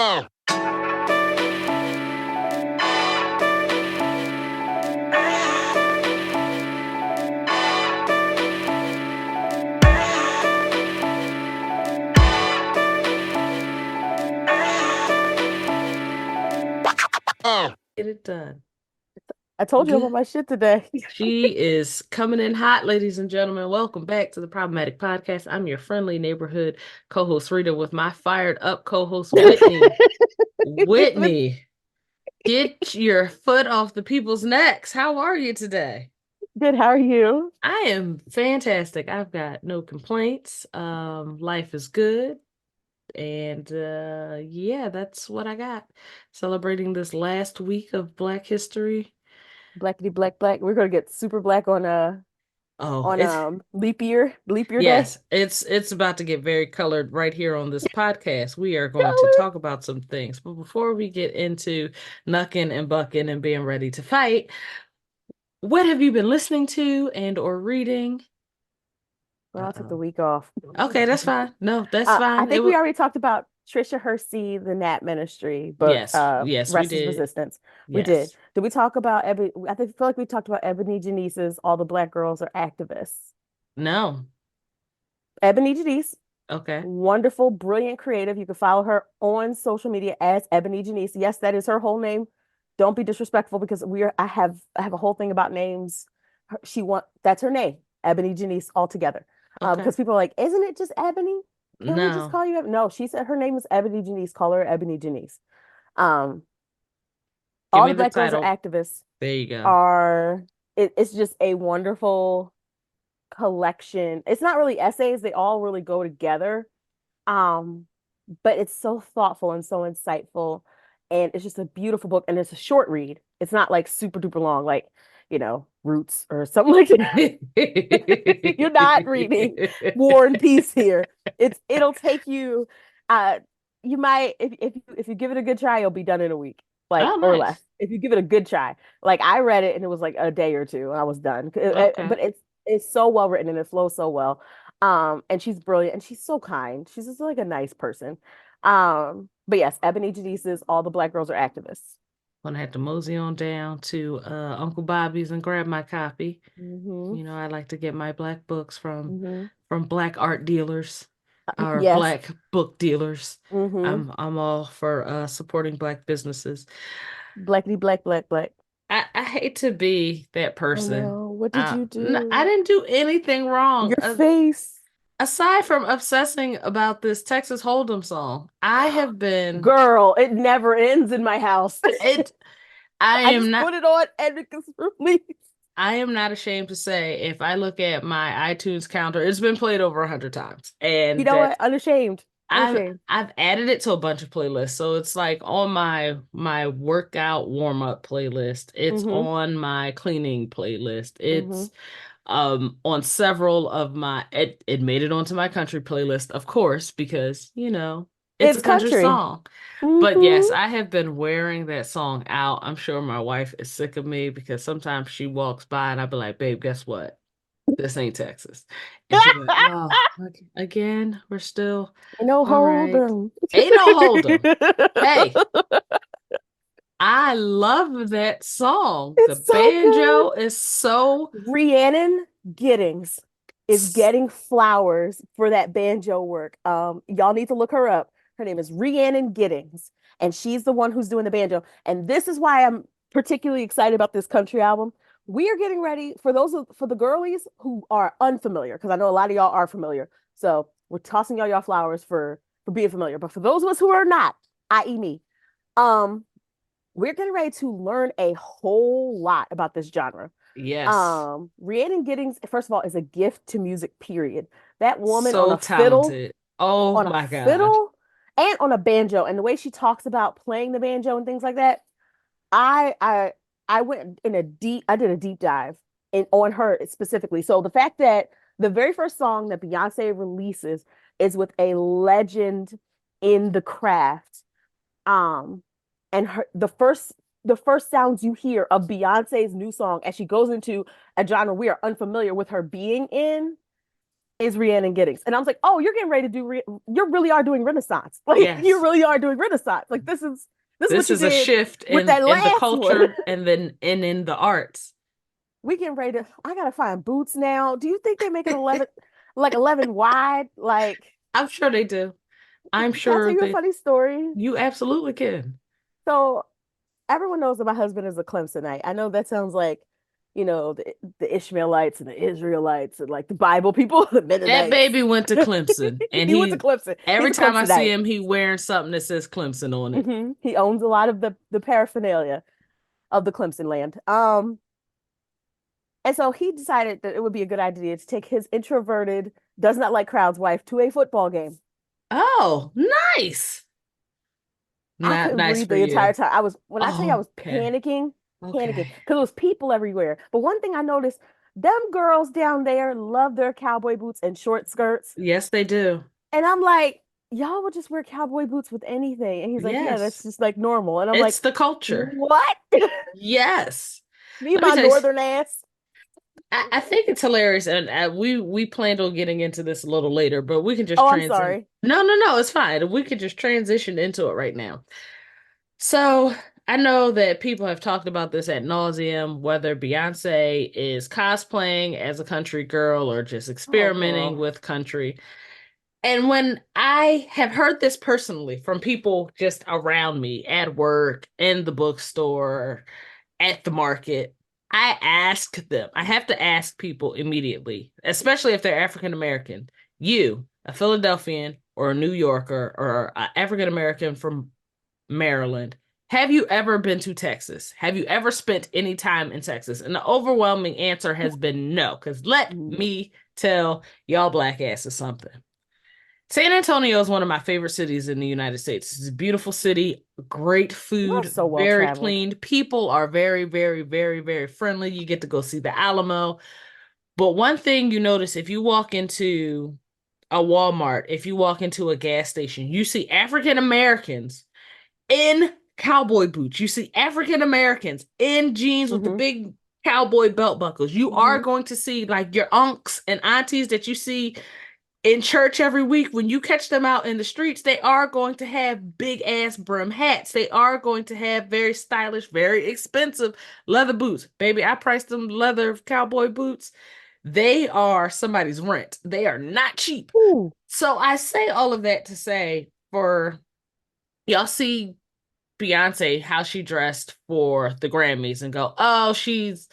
Oh. Oh. Get it done. I told you Good. about my shit today. She is coming in hot, ladies and gentlemen. Welcome back to the Problematic Podcast. I'm your friendly neighborhood co-host Rita with my fired up co-host Whitney. Whitney, get your foot off the people's necks. How are you today? Good, how are you? I am fantastic. I've got no complaints. Life is good. And yeah, that's what I got. Celebrating this last week of Black History. Blackity black black. We're gonna get super black on Oh, it's leap year day. yes, it's about to get very colored right here on this podcast. We are going to Color. talk about some things, but before we get into knucking and bucking and being ready to fight, what have you been listening to and or reading? Well, I took the Uh-oh. week off. Okay, that's fine. No, that's I fine. It think we was already talked about Trisha Hersey, the Nat Ministry book, yes, we Rest is did. Resistance. We did. Yes. Did we talk about Ebony? Feel like we talked about Ebony Janice's All the Black Girls Are Activists. No. Ebony Janice, Okay. wonderful, brilliant creative. You can follow her on social media as Ebony Janice. Yes, that is her whole name. Don't be disrespectful because I have a whole thing about names. That's her name, Ebony Janice altogether. Okay. Because people are like, isn't it just Ebony? Can we just No. call you No, she said her name is Ebony Janice. Call her Ebony Janice. Um, Give all me the the Black Girls Are title. Activists There you go. are it's just a wonderful collection. It's not really essays, they all really go together. Um, but it's so thoughtful and so insightful. And it's just a beautiful book. And it's a short read. It's not like super duper long, like, Roots or something like that. You're not reading War and Peace here. It'll take you you might if you give it a good try, you'll be done in a week, like Oh, or less. nice. If you give it a good try. Like I read it and it was like a day or two, and I was done. Okay. But it's so well written and it flows so well. And she's brilliant and she's so kind. She's just like a nice person. But yes, Ebony Janice's All the Black Girls Are Activists. Gonna have to mosey on down to Uncle Bobby's and grab my copy. Hmm. You know, I like to get my black books Hmm. from black art dealers or Yes. black book dealers. Hmm. I'm all for supporting black businesses. Blackity black black black. I hate to be that Oh person. no, what did you I do? didn't do anything wrong. Your face. Aside from obsessing about this Texas Hold'em song, I have been Girl, it never ends in my house. it. I I am just not. put it on and it's released. I am not ashamed to say if I look at my iTunes counter, it's been played over 100 times, You and know that what? Unashamed. I've Unashamed. I've added it to a bunch of playlists. So it's like on my workout warm up playlist. It's Mm-hmm. on my cleaning playlist. Mm-hmm. It's on several of my it made it onto my country playlist, of course, because it's a It's country country. song. But Mm-hmm. yes, I have been wearing that song out. I'm sure my wife is sick of me because sometimes she walks by and I'll be like, babe, guess what? This ain't Texas. And she'll be like, oh, again, we're still all Hold right. them. Ain't no hold 'em. Hey, I love that song. The It's so good. banjo is so Rhiannon Giddings is getting flowers for that banjo work. Y'all need to look her up. Her name is Rhiannon Giddings, and she's the one who's doing the banjo. And this is why I'm particularly excited about this country album. We are getting ready for the girlies who are unfamiliar, because I know a lot of y'all are familiar. So we're tossing y'all flowers for being familiar. But for those of us who are not, i.e., me, um, we're getting ready to learn a whole lot about this genre. yes, Rhiannon Giddings, first of all, is a gift to music, period. That woman so talented. Oh on a my God. fiddle and on a banjo, and the way she talks about playing the banjo and things like that, I I I went in a deep, I did a deep dive on her specifically. So the fact that the very first song that Beyonce releases is with a legend in the craft, um, and the first sounds you hear of Beyonce's new song as she goes into a genre we are unfamiliar with her being in, is Rhiannon Giddings. And I was like, oh, you're getting ready to you really are doing Renaissance. Like you Yes. really are doing Renaissance. Like this is what This you is a did shift with in that the last one. culture and in the arts. We getting ready to I gotta find boots now. Do you think they make it 11 like 11 wide? Like, I'm sure they do. I'm can I tell sure you a that funny story? you absolutely can. So everyone knows that my husband is a Clemsonite. I know that sounds like, the Ishmaelites and the Israelites and like the Bible people, the That Mennonites. baby went to Clemson, and He went to Clemson. He's every a time I see Clemsonite. him, he wearing something that says Clemson on it. He owns a lot of the paraphernalia of the Clemson land. And so he decided that it would be a good idea to take his introverted, does not like crowds wife to a football game. Oh, nice. I Not couldn't nice breathe for the entire you. time. When I tell you I Oh, was okay. panicking, Okay. because it was people everywhere. But one thing I noticed, them girls down there love their cowboy boots and short skirts. Yes, they do. And I'm like, y'all would just wear cowboy boots with anything. And he's like, yeah, that's Yes. just like normal. And I'm like, It's the culture. what? Yes. Me, Let me my tell you, northern ass. I think it's hilarious, and we planned on getting into this a little later, but we can just Oh, I'm transition. sorry. No, no, no, it's fine. We could just transition into it right now. So I know that people have talked about this ad nauseum, whether Beyonce is cosplaying as a country girl or just Oh, experimenting girl. with country. And when I have heard this personally from people just around me at work, in the bookstore, at the market, I ask them, I have to ask people immediately, especially if they're African American, you, a Philadelphian or a New Yorker or an African American from Maryland, have you ever been to Texas? Have you ever spent any time in Texas? And the overwhelming answer has been no, because let me tell y'all black asses something. San Antonio is one of my favorite cities in the United States. It's a beautiful city, great You're food, so well very traveled. clean. People are very, very, very, very friendly. You get to go see the Alamo. But one thing you notice if you walk into a Walmart, if you walk into a gas station, you see African Americans in cowboy boots. You see African Americans in jeans with the Hmm. big cowboy belt buckles. You are Hmm. going to see like your unks and aunties that you see in church every week. When you catch them out in the streets, they are going to have big ass brim hats. They are going to have very stylish, very expensive leather boots. Baby, I priced them leather cowboy boots. They are somebody's rent. They are not cheap. Ooh. So I say all of that to say for y'all see Beyonce how she dressed for the Grammys and go, oh, she's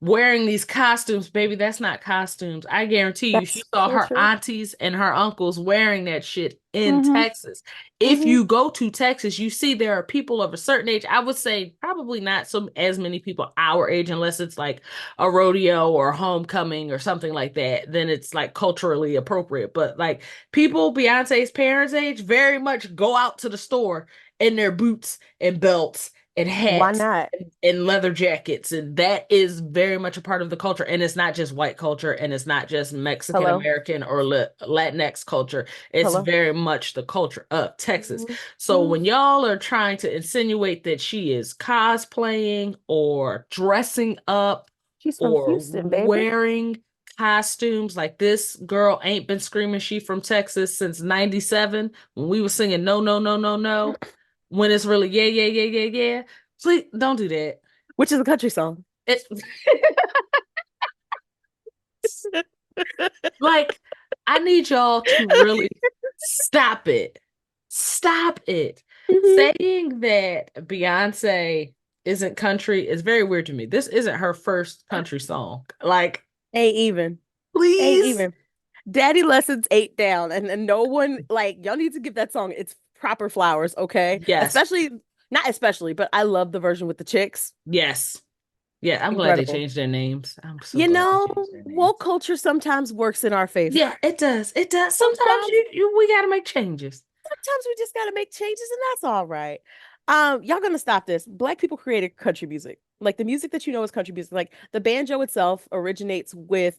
wearing these costumes, baby. That's not costumes. I guarantee you, she That's saw her culture. aunties and her uncles wearing that shit in Hmm. Texas. If Hmm. you go to Texas, you see there are people of a certain age. I would say probably not so as many people our age, unless it's like a rodeo or a homecoming or something like that. Then it's like culturally appropriate. But like people Beyonce's parents' age very much go out to the store in their boots and belts and Why hats not? and leather jackets, and that is very much a part of the culture. And it's not just white culture, and it's not just Mexican Hello? American or Latinx culture. It's Hello? very much the culture of Texas. So Hmm. when y'all are trying to insinuate that she is cosplaying or dressing up She's from or Houston, baby. wearing costumes, like this girl ain't been screaming she from Texas since 97 when we were singing no no no no no, when it's really yeah yeah yeah yeah yeah. Please don't do that. Which is a country song. It's like I need y'all to really stop it. Stop it. Hmm. Saying that Beyonce isn't country is very weird to me. This isn't her first country song. Like, Ain't even. Ain't please. even. Daddy Lessons 8 down. And no one, like, y'all need to give that song its proper flowers, okay? Yes. Especially, not especially, but I love the version with the chicks. Yes. Yeah, I'm glad they Incredible. changed their names. I'm so glad they changed their Woke names. culture sometimes works in our favor. Yeah, it does. It does. Sometimes Sometimes, we gotta make changes. sometimes we just gotta make changes, and that's all right. Y'all gonna stop this. Black people created country music. Like the music that you know is country music. Like the banjo itself originates with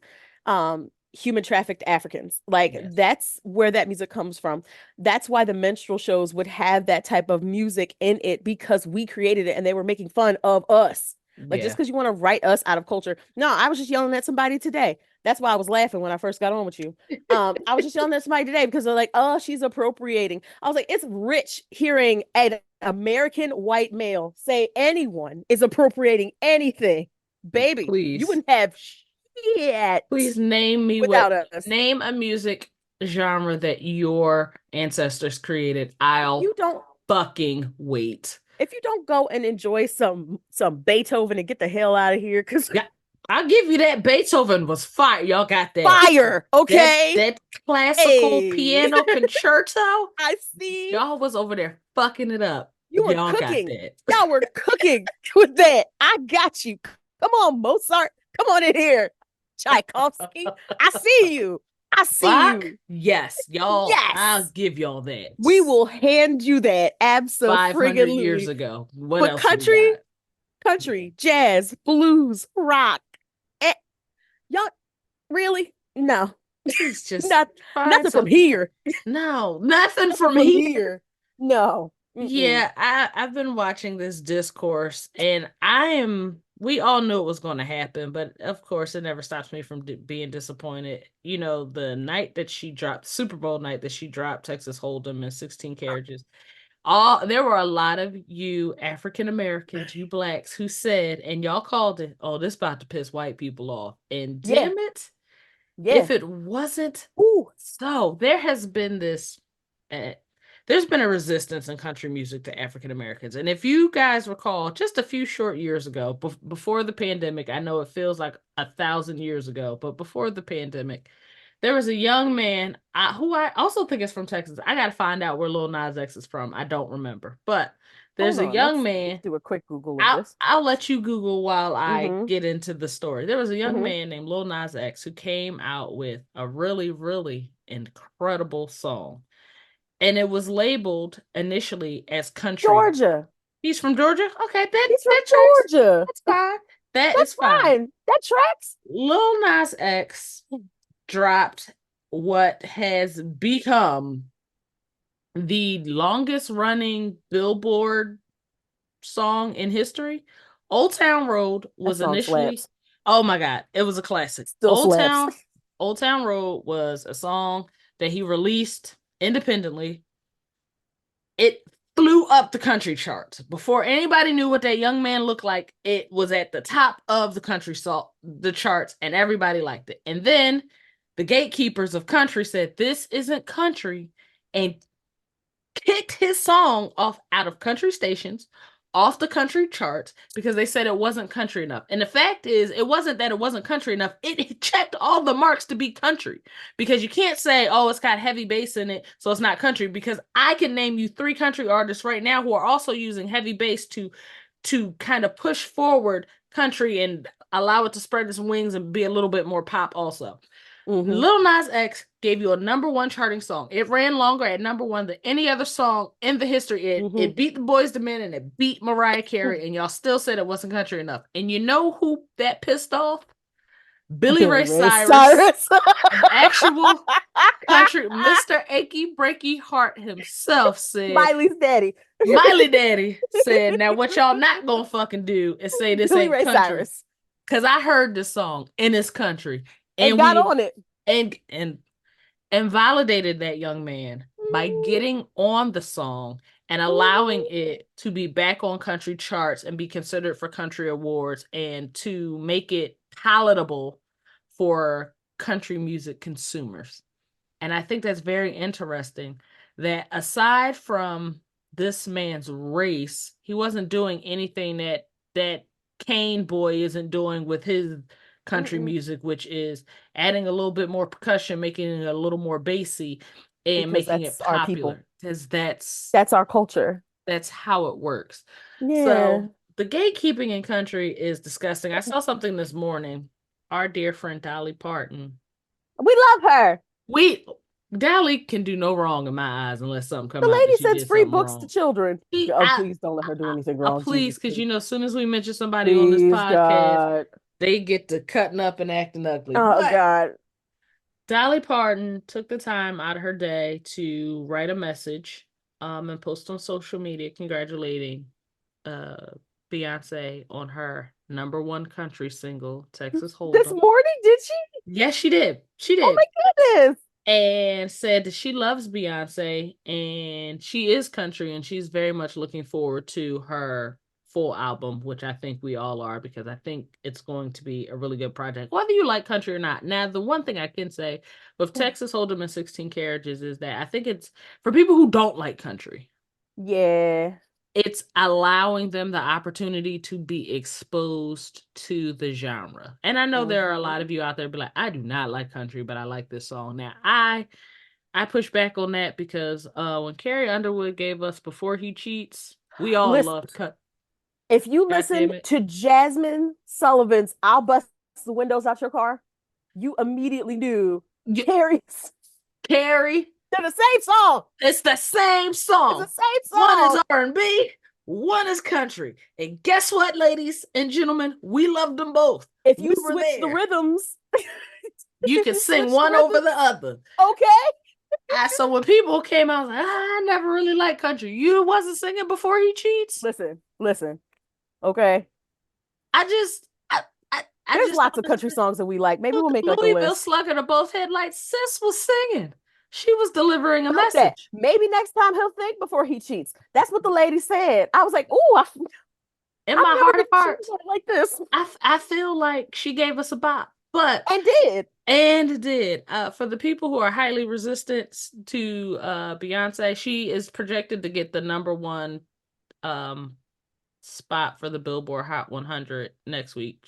human trafficked Africans. Like Yes. that's where that music comes from. That's why the minstrel shows would have that type of music in it because we created it and they were making fun of us. Like just Yeah. because you want to write us out of culture. No, I was just yelling at somebody today. That's why I was laughing when I first got on with you. I was just yelling at somebody today because they're like, "Oh, she's appropriating." I was like, "It's rich hearing an American white male say anyone is appropriating anything, baby. You Please, wouldn't have shit please name me without us. name a music genre that your ancestors created. If I'll you don't, fucking wait. if you don't go and enjoy some Beethoven and get the hell out of here, because Yeah, I'll give you that. Beethoven was fire. Y'all got that. fire, okay? That classical Hey, piano concerto. I see. Y'all was over there fucking it up. You were Y'all got cooking. that. Y'all were cooking with that. I got you. Come on, Mozart. Come on in here. Tchaikovsky. I see you. I see Bach, you. yes, y'all. I'll Yes. give y'all that. We will hand you that. 500 years Absolutely. ago. What But else we got? country, jazz, blues, rock. Eh, y'all really? No. Please just Not find nothing from something. here. No, nothing Nothing from from here. here. No. Mm-mm. Yeah, I've been watching this discourse and we all knew it was going to happen, but of course it never stops me from being disappointed. You know, the night that she dropped, Super Bowl night that she dropped Texas Hold'em and 16 carriages. There were a lot of you African Americans, you blacks who said, and y'all called it, oh, this about to piss white people off. And Yeah. damn it, Yeah. if it wasn't Ooh. so, uh, there's been a resistance in country music to African Americans. And if you guys recall, just a few short years ago, before the pandemic, I know it feels like 1,000 years ago, but before the pandemic, there was a young man who I also think is from Texas. I got to find out where Lil Nas X is from. I don't remember, but there's Hold a on. young Let's man. do a quick Google of I'll this. I'll let you Google while I Mm-hmm. get into the story. There was a young Mm-hmm. man named Lil Nas X who came out with a really, really incredible song. And it was labeled initially as country. Georgia. He's from Georgia? Okay, He's from that tracks. Georgia. That's fine. That is That's fine. fine. That tracks. Lil Nas X dropped what has become the longest running Billboard song in history. Old Town Road That was song initially, slaps. oh my God, it was a classic. Still slaps. Old Town Road was a song that he released independently. It flew up the country charts. Before anybody knew what that young man looked like, it was at the top of the charts, and everybody liked it. And then the gatekeepers of country said, this isn't country, and kicked his song off out of country stations, off the country charts, because they said it wasn't country enough. And the fact is, it wasn't that it wasn't country enough. It checked all the marks to be country. Because you can't say, oh, it's got heavy bass in it, so it's not country. Because I can name you 3 country artists right now who are also using heavy bass to kind of push forward country and allow it to spread its wings and be a little bit more pop also. Mm-hmm. Lil Nas X gave you a #1 charting song. It ran longer at #1 than any other song in the history. Mm-hmm. It beat the Boys II Men and it beat Mariah Carey, and y'all still said it wasn't country enough. And you know who that pissed off? Billy Billy Ray Ray Cyrus, Cyrus. an actual country Mr. Achy Breaky Heart himself said, Miley's daddy. Miley Daddy said, now what y'all not gonna fucking do is say this Billy ain't Ray country. Cyrus. Cause I heard this song in this country. And And got we on it. and and validated that young man by getting on the song and allowing it to be back on country charts and be considered for country awards and to make it palatable for country music consumers. And I think that's very interesting that aside from this man's race, he wasn't doing anything that Kane Boy isn't doing with his country Mm-mm. music, which is adding a little bit more percussion, making it a little more bassy, and Because making it that's our people. popular. Because That's our culture. that's how it works. Yeah. So the gatekeeping in country is disgusting. I saw something this morning. Our dear friend Dolly Parton. We love her. We Dolly can do no wrong in my eyes unless something come The out that lady she sends did free something books to wrong. children. He, Oh, please don't let her do anything wrong. please, Jesus, because please. you know, as soon as we mention somebody on this Please, podcast, God. they get to cutting up and acting ugly. Oh, But God. Dolly Parton took the time out of her day to write a message, and post on social media congratulating uh Beyonce on her #1 country single, Texas This Hold'em. morning, did she? Yes, she did. She Oh did. my goodness. And said that she loves Beyonce and she is country and she's very much looking forward to her full album, which I think we all are because I think it's going to be a really good project, whether you like country or not. Now, the one thing I can say with Texas Hold'em and 16 Carriages is that I think it's for people who don't like country. Yeah. It's allowing them the opportunity to be exposed to the genre. And I know there are a lot Hmm. of you out there be like, I do not like country, but I like this song. Now, I push back on that because when Carrie Underwood gave us Before He Cheats, we all Listen, loved cut. if you God listen damn it. to Jasmine Sullivan's I'll Bust the Windows Out Your Car, you immediately knew Y- Carrie's. Carrie, They're the same song. it's the same It's the song. same One is song. R&B, one is country. And guess what, ladies and gentlemen? We loved them both. If We you were switch the there. rhythms, You if can you sing switch the one over the rhythms, other. okay. So when people came out, I was like, I never really liked country. You wasn't singing Before He Cheats? Listen, okay. I just, I There's just don't lots of country understand. songs that we like. Maybe we'll make like a Louisville list Slugger to both headlights. Sis was singing. She was delivering a about that. message. Maybe next time he'll think before he cheats. That's what the lady said. I was like, "Ooh, In I've my never heart been of cheated hearts, on like this," I feel like she gave us a bop, but and did. and did for the people who are highly resistant to Beyonce, she is projected to get the number one um spot for the Billboard Hot 100 next week.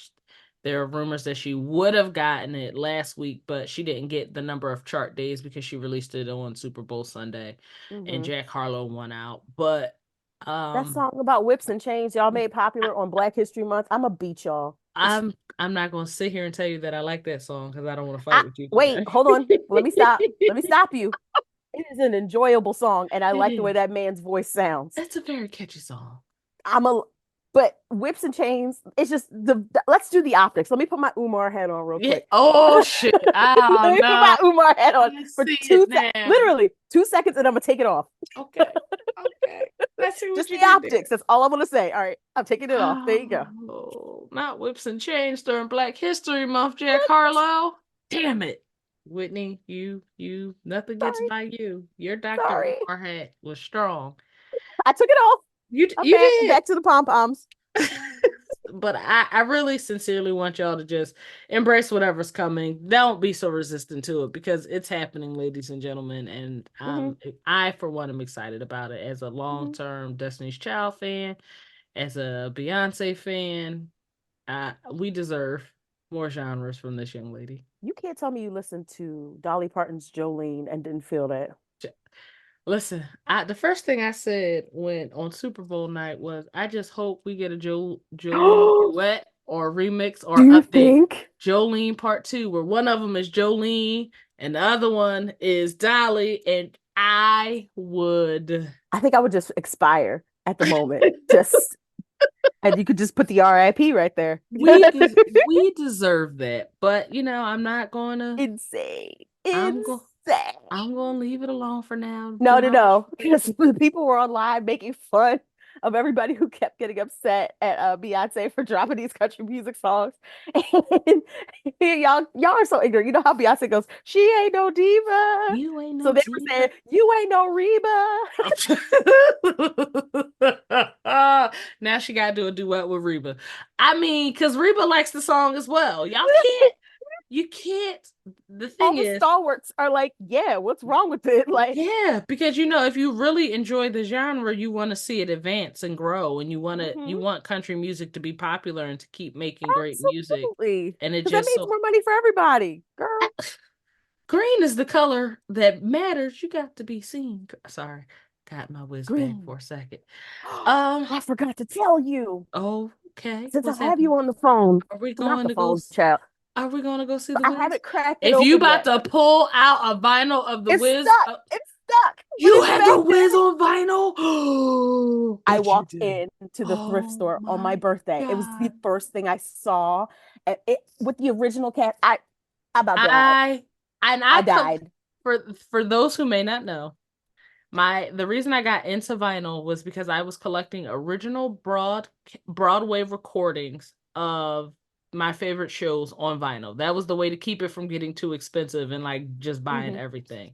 There are rumors that she would have gotten it last week, but she didn't get the number of chart days because she released it on Super Bowl Sunday, and Hmm. Jack Harlow won out. But That um, song about whips and chains y'all made popular on Black History Month. I'm a beat y'all. I'm not gonna sit here and tell you that I like that song because I don't want to fight I with you wait, today. hold on. Let me stop. Let me stop you. It is an enjoyable song, and I It like the way is. that man's voice sounds. It's a very catchy song. I'm a but whips and chains, it's just let's do the optics. Let me put my Umar hat on real Yeah. quick. Oh shit. Let Oh me put my no. Umar hat on I for see it now. literally 2 seconds, and I'm gonna take it off. Okay. Okay. Let's see what Just you the did there. optics. That's all I'm gonna say. All right, I'm taking it off. There you go. Oh, not whips and chains during Black History Month, Jack Harlow. Damn it. Whitney, nothing gets Sorry, by you. Your Dr. sorry. Umar hat was strong. I took it off. I'm You back. did. Back to the pom poms. But I really sincerely want y'all to just embrace whatever's coming. Don't be so resistant to it because it's happening, ladies and gentlemen. And Hmm. I for one am excited about it as a Hmm. long-term Destiny's Child fan, as a Beyonce fan. We deserve more genres from this young lady. You can't tell me you listened to Dolly Parton's Jolene and didn't feel that. Listen, the first thing I said when on Super Bowl night was, I just hope we get a Jolene Do duet or remix or you update. think? Jolene Part 2, where one of them is Jolene and the other one is Dolly, and I would. I think I would just expire at the moment. Just and you could just put the RIP right there. We deserve that, but I'm not going to. Insane. I'm going. Insane. I'm going to leave it alone for now. No, Do no, not wish. no. Because people were online making fun of everybody who kept getting upset at Beyonce for dropping these country music songs. And y'all are so ignorant. You know how Beyonce goes, she ain't no diva. You ain't So no they were saying, diva. you ain't no Reba. Now she got to do a duet with Reba. I mean, because Reba likes the song as well. You can't. The All thing the is, stalwarts are like, yeah, what's wrong with it? Like, yeah, because if you really enjoy the genre, you want to see it advance and grow, and you mhm, want country music to be popular and to keep making great music. absolutely. And it Because that just means so more money for everybody, girl. green is the color that matters. You got to be seen. Sorry, got my whiz back Green. for a second. Um, I forgot to tell you. okay, Since I what's have you happening? on the phone, Are we not going the to go? phone, child, Are we going to go see but the I Wiz? haven't cracked it If you open about yet. to pull out a vinyl of the It's Wiz, stuck. It's stuck, but you it's had back the Wiz there. on vinyl. Oh, I bet you walked did. into the thrift Oh store on my my birthday. It was the God. first thing I saw. And it with the original cast. I about died. I and I I could died. for those who may not know, the reason I got into vinyl was because I was collecting original Broadway recordings of my favorite shows on vinyl. That was the way to keep it from getting too expensive and like just buying Hmm. everything.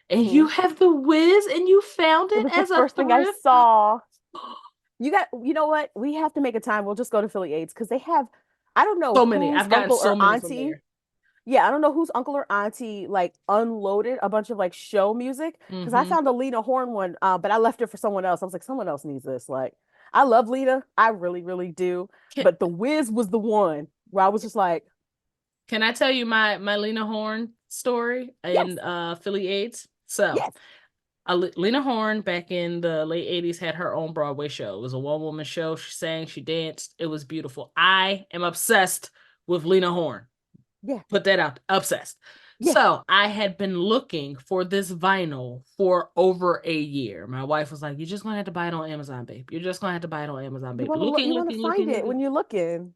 And Hmm. you have the Wiz and you found It it was the as a first thing I thrift. saw. You know what? We have to make a time. We'll just go to Philly Aids because they have, I don't know So many. whose I've gotten uncle so or many from auntie. there. Yeah, I don't know whose uncle or auntie like unloaded a bunch of like show music because I Hmm. found a Lena Horne one, but I left it for someone else. I was like, someone else needs this. Like, I love Lena, I really, really do. Can, But the Wiz was the one where I was just like, can I tell you my Lena Horne story yes, in Philly AIDS? So yes, Lena Horne back in the late 80s had her own Broadway show. It was a one-woman show. She sang, she danced. It was beautiful. I am obsessed with Lena Horne. yeah, Put that out. Obsessed. yeah. So I had been looking for this vinyl for over a year. My wife was like, "You're just gonna have to buy it on Amazon, babe. You're just gonna have to buy it on Amazon, You babe." want to look, Looking, you want to looking, find looking, it looking. when you're looking.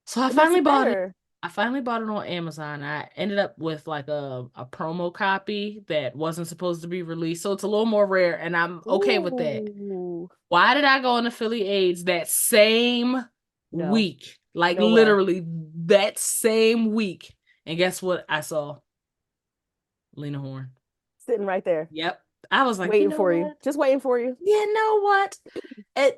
So I It makes finally it bought it. better. I finally bought it on Amazon. I ended up with like a promo copy that wasn't supposed to be released. So it's a little more rare, and I'm okay with that. Ooh, Why did I go on Philly AIDS that same no, week? Like no way. literally that same week. And guess what I saw? Lena Horne. Sitting right there, Yep. I was like, you waiting know for you, what? just waiting for you. You know what?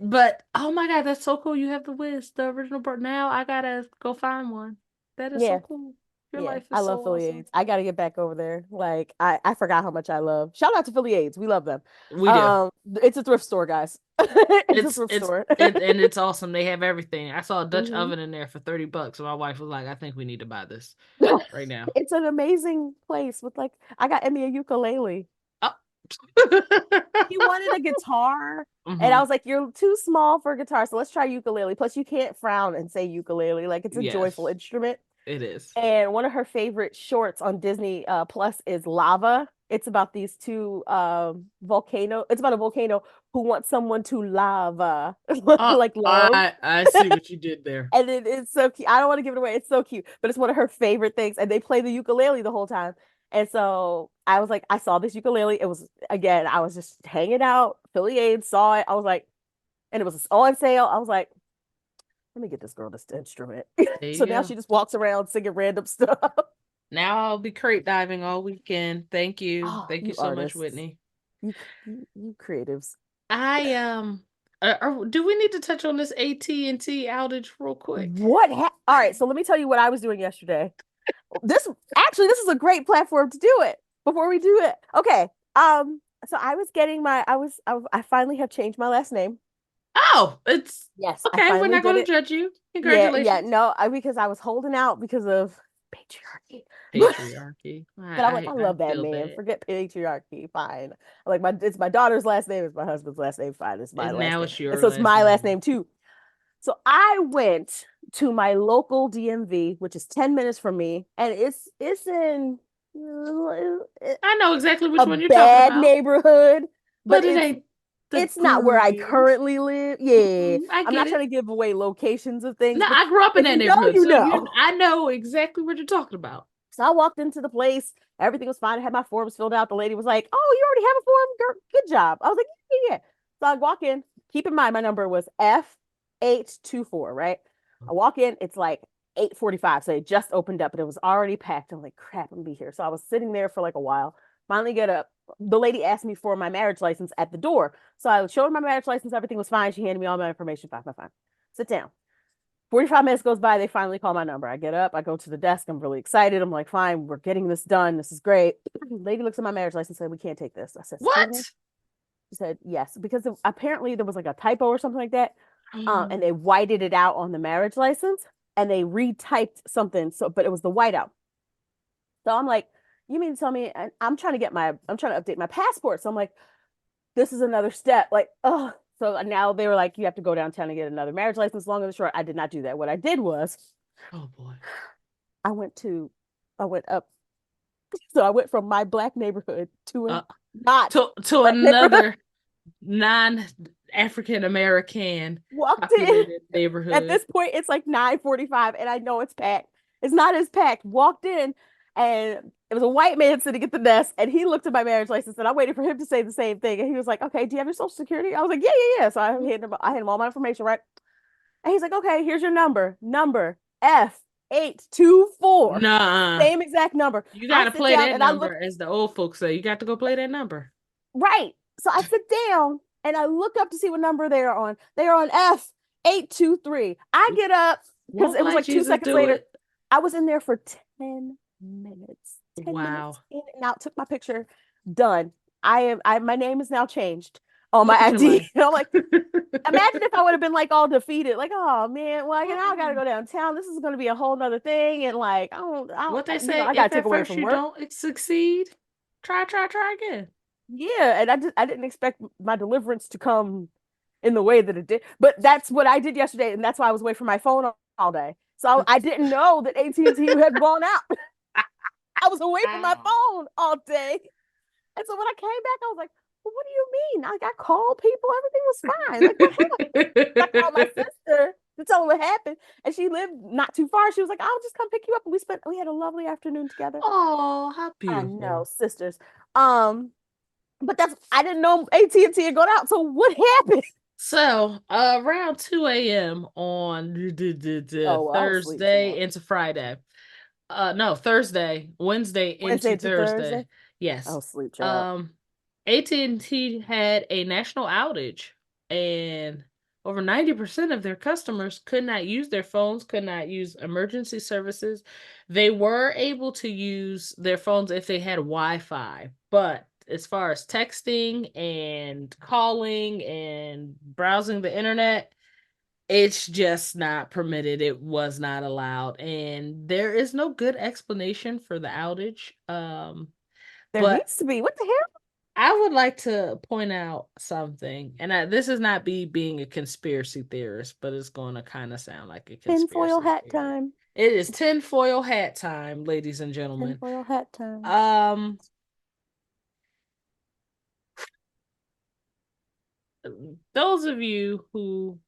But oh my God, that's so cool. You have the Wiz, the original bird. Now I gotta go find one. That is so Yeah. cool. Your Yeah, life I is love so Philly awesome. Aids. I got to get back over there. Like I forgot how much I love. Shout out to Philly Aids. We love them. We do. It's a thrift store, guys. It's a It's thrift it's store. it and it's awesome. They have everything. I saw a Dutch Hmm. oven in there for $30. And my wife was like, I think we need to buy this right now. It's an amazing place with like I got Emmy a ukulele. Oh. He wanted a guitar, and I Hmm. was like, "You're too small for a guitar, so let's try ukulele." Plus, you can't frown and say ukulele. Like it's a joyful Yes, instrument. it is. And one of her favorite shorts on Disney Plus is Lava. It's about these two volcano. It's about a volcano who wants someone to lava, like love. I see what you did there. And it's so cute. I don't want to give it away. It's so cute, but it's one of her favorite things. And they play the ukulele the whole time. And so I was like, I saw this ukulele. It was again, I was just hanging out. Philly Aid saw it. I was like, and it was on sale. I was like, let me get this girl this instrument. There So you now go. she just walks around singing random stuff. Now I'll be crate diving all weekend. Thank you. Oh, Thank you you so much, artists, Whitney. you creatives. I do we need to touch on this AT&T outage real quick? All right, so let me tell you what I was doing yesterday. This is a great platform to do it before we do it. Okay. So I was getting I finally have changed my last name. Oh, it's Yes, I okay. We're finally not did going to it. judge you. Yeah, yeah. Congratulations. No, because I was holding out because of patriarchy. Patriarchy. But I'm like, I I love that feel man. that. Forget patriarchy. Fine. Like it's my daughter's last name, it's my husband's last name. Fine, it's my And last now name. it's And your so it's last my last name. name too. So I went to my local DMV, which is 10 minutes from me, and it's in I know exactly a which one you're talking bad about, neighborhood, but but it ain't the it's not where I greatest. currently live. Yeah. I I'm get not it. trying to give away locations of things, No, but I grew up in if that you know, neighborhood, you so you know. I know exactly what you're talking about. So I walked into the place. Everything was fine. I had my forms filled out. The lady was like, "Oh, you already have a form? Good job." I was like, "Yeah, yeah, yeah." So I walk in. Keep in mind, my number was F824, right? I walk in. It's like 8:45, so it just opened up, but it was already packed. I'm like, "Crap, I'm gonna be here." So I was sitting there for like a while. Finally, get up. The lady asked me for my marriage license at the door, so I showed her my marriage license. Everything was fine. She handed me all my information. Fine, fine, fine. Sit down. 45 minutes goes by. They finally call my number. I get up. I go to the desk. I'm really excited. I'm like, fine, we're getting this done. This is great. Lady looks at my marriage license and said, we can't take this. I said, excuse me? What? She said, yes, because apparently there was like a typo or something like that. And they whited it out on the marriage license and they retyped something. So, but it was the whiteout. So I'm like, you mean to tell me I'm trying to I'm trying to update my passport. So I'm like, this is another step. Like, oh, so now they were like, you have to go downtown and get another marriage license. Long and short, I did not do that. What I did was Oh boy. I went to, I went up. So I went from my black neighborhood to a Uh, not to black neighborhood. another non-African American Walked in. populated At neighborhood. this point, it's like 9:45, and I know it's packed. It's not as packed. Walked in, and it was a white man sitting at the desk, and he looked at my marriage license, and I waited for him to say the same thing. And he was like, "Okay, do you have your social security?" I was like, "Yeah, yeah, yeah." So I handed him all my information, right? And he's like, "Okay, here's your number. Number." F824. Nah, Same exact number. you I gotta sit play down that and I number, look as the old folks say. You got to go play that number. right. So I sit down and I look up to see what number they are on. They are on F823. I get up because Won't it was like like two Jesus seconds do later. it? I was in there for 10 minutes. 10 minutes Wow. in and out, took my picture, done. My name is now changed on my Look at your ID. life. And I'm like, imagine if I would have been like all defeated, like, oh man, well, now I gotta go downtown. This is gonna be a whole nother thing. And like, What they say, I gotta if take at away first from you work. don't succeed, try again. Yeah, and I didn't expect my deliverance to come in the way that it did. But that's what I did yesterday, and that's why I was away from my phone all day. So I didn't know that AT&T had gone out. I was away from my phone all day. And so when I came back, I was like, well, what do you mean? Like I called people, everything was fine. Like what happened? I called my sister to tell her what happened. And she lived not too far. She was like, I'll just come pick you up. And we had a lovely afternoon together. Oh, how I know, beautiful. sisters. Um, but that's I didn't know AT&T had gone out. So what happened? So, around 2 a.m. on Oh, well, I was asleep, Thursday child. into Friday. No, Thursday, Wednesday Wednesday into to Thursday. Thursday. I Yes. was asleep, child. Um, AT&T had a national outage, and over 90% of their customers could not use their phones, could not use emergency services. They were able to use their phones if they had Wi-Fi, but as far as texting and calling and browsing the internet, it's just not permitted. It was not allowed. And there is no good explanation for the outage. There But needs to be. What the hell? I would like to point out something, and this is not me being a conspiracy theorist, but it's going to kind of sound like a Tinfoil conspiracy hat theory. time. It is tinfoil hat time, ladies and gentlemen. Tinfoil hat time. Um, those of you who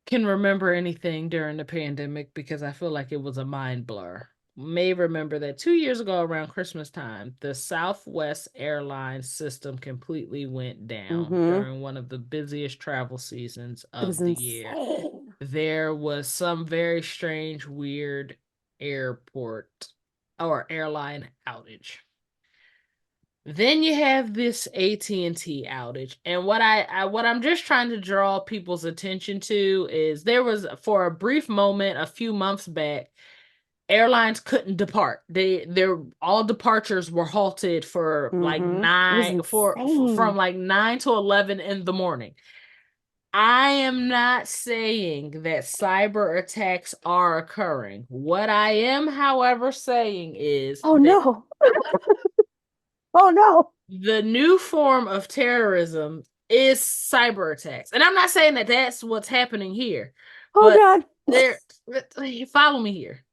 can remember anything during the pandemic, because I feel like it was a mind blur, may remember that 2 years ago around Christmas time, the Southwest Airlines system completely went down Mm-hmm. during one of the busiest travel seasons It was of the year. insane. There was some very strange, weird airport or airline outage. Then you have this AT&T outage. And what I'm just trying to draw people's attention to is there was, for a brief moment a few months back, airlines couldn't depart. Their all departures were halted for like Mm-hmm. It was nine from insane. like 9 to 11 in the morning. I am not saying that cyber attacks are occurring. What I am, however, saying is Oh that no. Oh no. the new form of terrorism is cyber attacks. And I'm not saying that that's what's happening here, Oh but God. there, follow me here.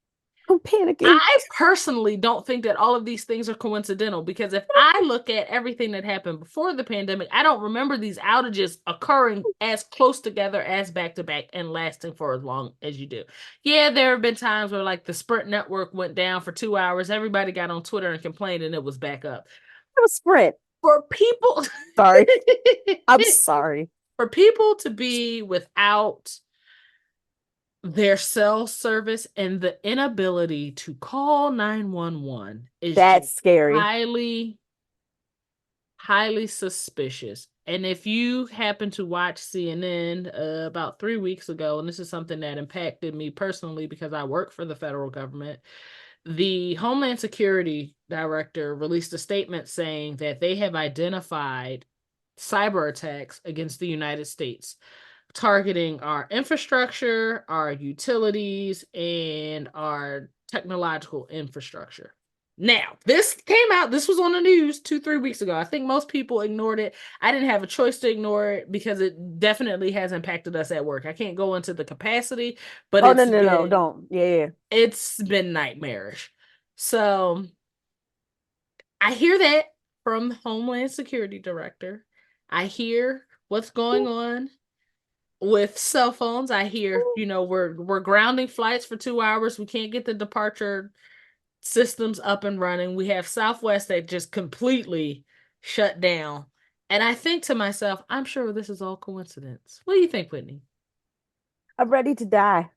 I'm panicking. I personally don't think that all of these things are coincidental, because if I look at everything that happened before the pandemic, I don't remember these outages occurring as close together as back to back and lasting for as long as you do. Yeah, there have been times where like the Sprint network went down for 2 hours, everybody got on Twitter and complained, and it was back up. It was Sprint. For people Sorry. I'm sorry. for people to be without their cell service and the inability to call 911 is That's just scary. highly, highly suspicious. And if you happen to watch CNN about 3 weeks ago, and this is something that impacted me personally because I work for the federal government, the Homeland Security Director released a statement saying that they have identified cyber attacks against the United States, targeting our infrastructure, our utilities, and our technological infrastructure. Now, this came out, this was on the news 2, 3 weeks ago. I think most people ignored it. I didn't have a choice to ignore it because it definitely has impacted us at work. I can't go into the capacity, but Oh no, no, no, don't. Yeah, yeah. it's been nightmarish. So I hear that from the Homeland Security Director. I hear what's going on with cell phones. I hear, we're grounding flights for 2 hours. We can't get the departure systems up and running. We have Southwest that just completely shut down. And I think to myself, I'm sure this is all coincidence. What do you think, Whitney? I'm ready to die.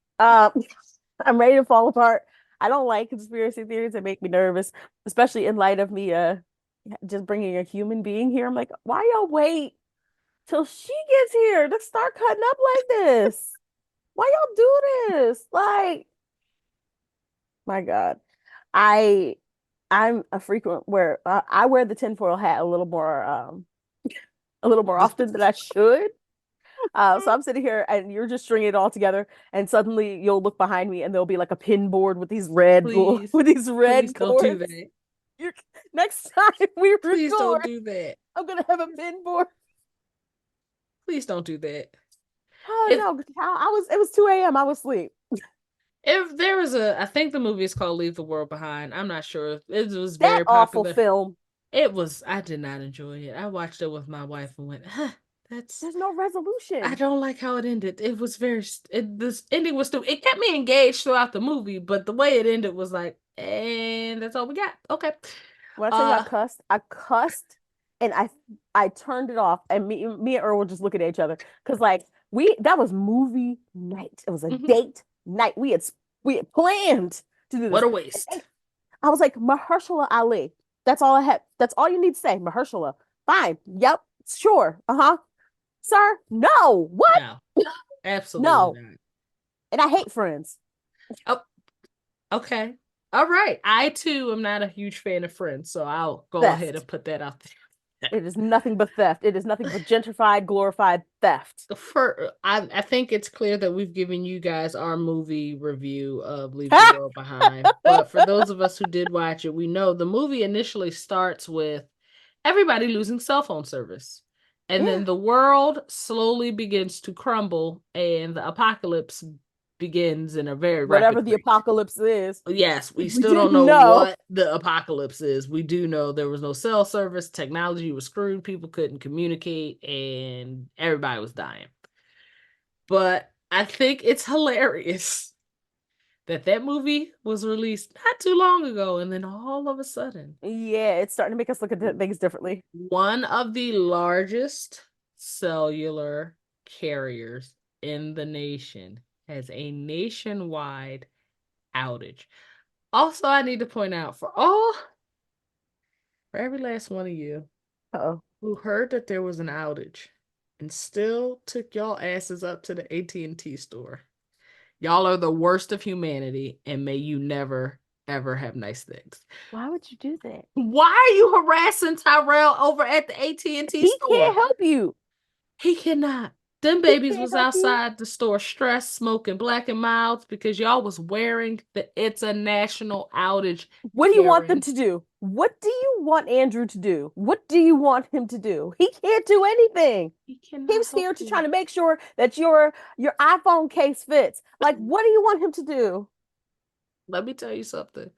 I'm ready to fall apart. I don't like conspiracy theories that make me nervous, especially in light of me just bringing a human being here. I'm like, why y'all wait till she gets here to start cutting up like this? Why y'all do this? Like, my God. I I'm a frequent where I wear the tinfoil hat a little more often than I should. So I'm sitting here and you're just stringing it all together, and suddenly you'll look behind me and there'll be like a pin board with these red Please, with these please red don't do cords. that. You're, next time we Please don't record, do that. I'm gonna have a pin board. Please don't do that. Oh If no, it was 2 a.m. I was asleep. if there was I think the movie is called Leave the World Behind. I'm not sure. It was That very awful popular. film. It was. I did not enjoy it. I watched it with my wife and went, huh, that's. There's no I resolution. don't like how it ended. It was very. This ending was stupid. It kept me engaged throughout the movie, but the way it ended was like, and that's all we got. Okay. When I tell you Uh. I cussed and I turned it off and me and Earl were just looking at each other because like we that was movie night. It was a Mhm. date night. We had planned to do What this. a And waste. I was like, Mahershala Ali. That's all I had. That's all you need to say. Mahershala. Fine. Yep. Sure. Uh-huh. Sir, no. What? No, absolutely No. not. And I hate Friends. Oh, okay. All right. I too am not a huge fan of Friends, so I'll go ahead Theft. and put that out there. It is nothing but theft. It is nothing but gentrified, glorified theft. I think it's clear that we've given you guys our movie review of Leave the World Behind. But for those of us who did watch it, we know the movie initially starts with everybody losing cell phone service. And Yeah. then the world slowly begins to crumble and the apocalypse begins in a very rapid Whatever the rate. apocalypse is, Yes, we if we still don't didn't know know. what the apocalypse is. We do know there was no cell service, technology was screwed, people couldn't communicate, and everybody was dying. But I think it's hilarious that that movie was released not too long ago, and then all of a sudden, Yeah, it's starting to make us look at things differently. one of the largest cellular carriers in the nation has a nationwide outage. Also, I need to point out for every last one of you Uh-oh. who heard that there was an outage and still took y'all asses up to the AT&T store. Y'all are the worst of humanity, and may you never, ever have nice things. Why would you do that? Why are you harassing Tyrell over at the AT&T He can't store? help you. He cannot. Them He babies can't was help you. outside the store stressed, smoking black and milds because y'all was wearing the It's a National Outage, What do you want them Karen. to do? What do you want Andrew to do? What do you want him to do? He can't do anything. He He cannot was here help to you. try to make sure that your iPhone case fits. Like, what do you want him to do? Let me tell you something.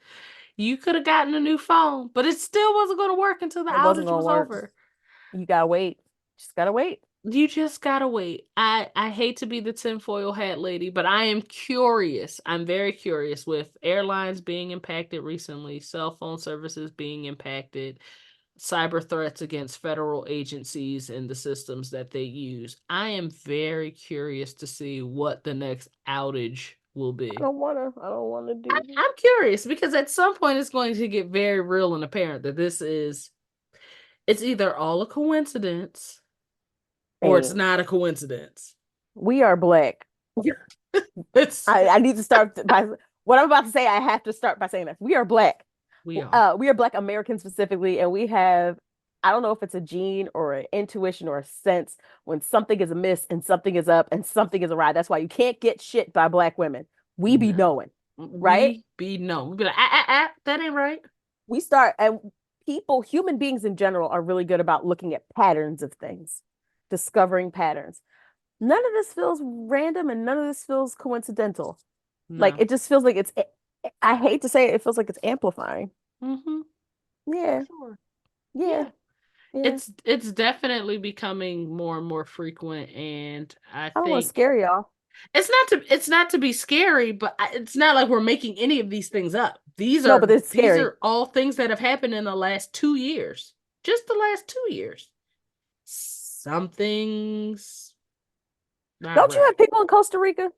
You could have gotten a new phone, but it still wasn't going to work until the It wasn't outage gonna was work. over. You gotta wait. Just gotta wait. You just gotta wait. I hate to be the tinfoil hat lady, but I am curious. I'm very curious with airlines being impacted recently, cell phone services being impacted, cyber threats against federal agencies and the systems that they use. I am very curious to see what the next outage will be. I don't wanna do this. I'm curious because at some point it's going to get very real and apparent that it's either all a coincidence or it's And not a coincidence. we are black. It's I need to start by what I'm about to say. I have to start by saying this. We are black. we are. We are black Americans specifically, and we have, I don't know if it's a gene or an intuition or a sense when something is amiss and something is up and something is awry. That's why you can't get shit by black women. We be No. knowing, right? We be known. We be like, that ain't right. We start, and human beings in general, are really good about looking at patterns of things, discovering patterns. None of this feels random and none of this feels coincidental. Like No. it just feels like I hate to say it, it feels like it's amplifying. Mm-hmm. For Yeah, sure. yeah, Yeah. yeah. It's definitely becoming more and more frequent, and I I don't want to think scare y'all. it's not to be scary, but it's not like we're making any of these things up. No, but it's These scary. are all things that have happened in the last 2 years. Just the last 2 years. Something's not Don't you right. have people in Costa Rica?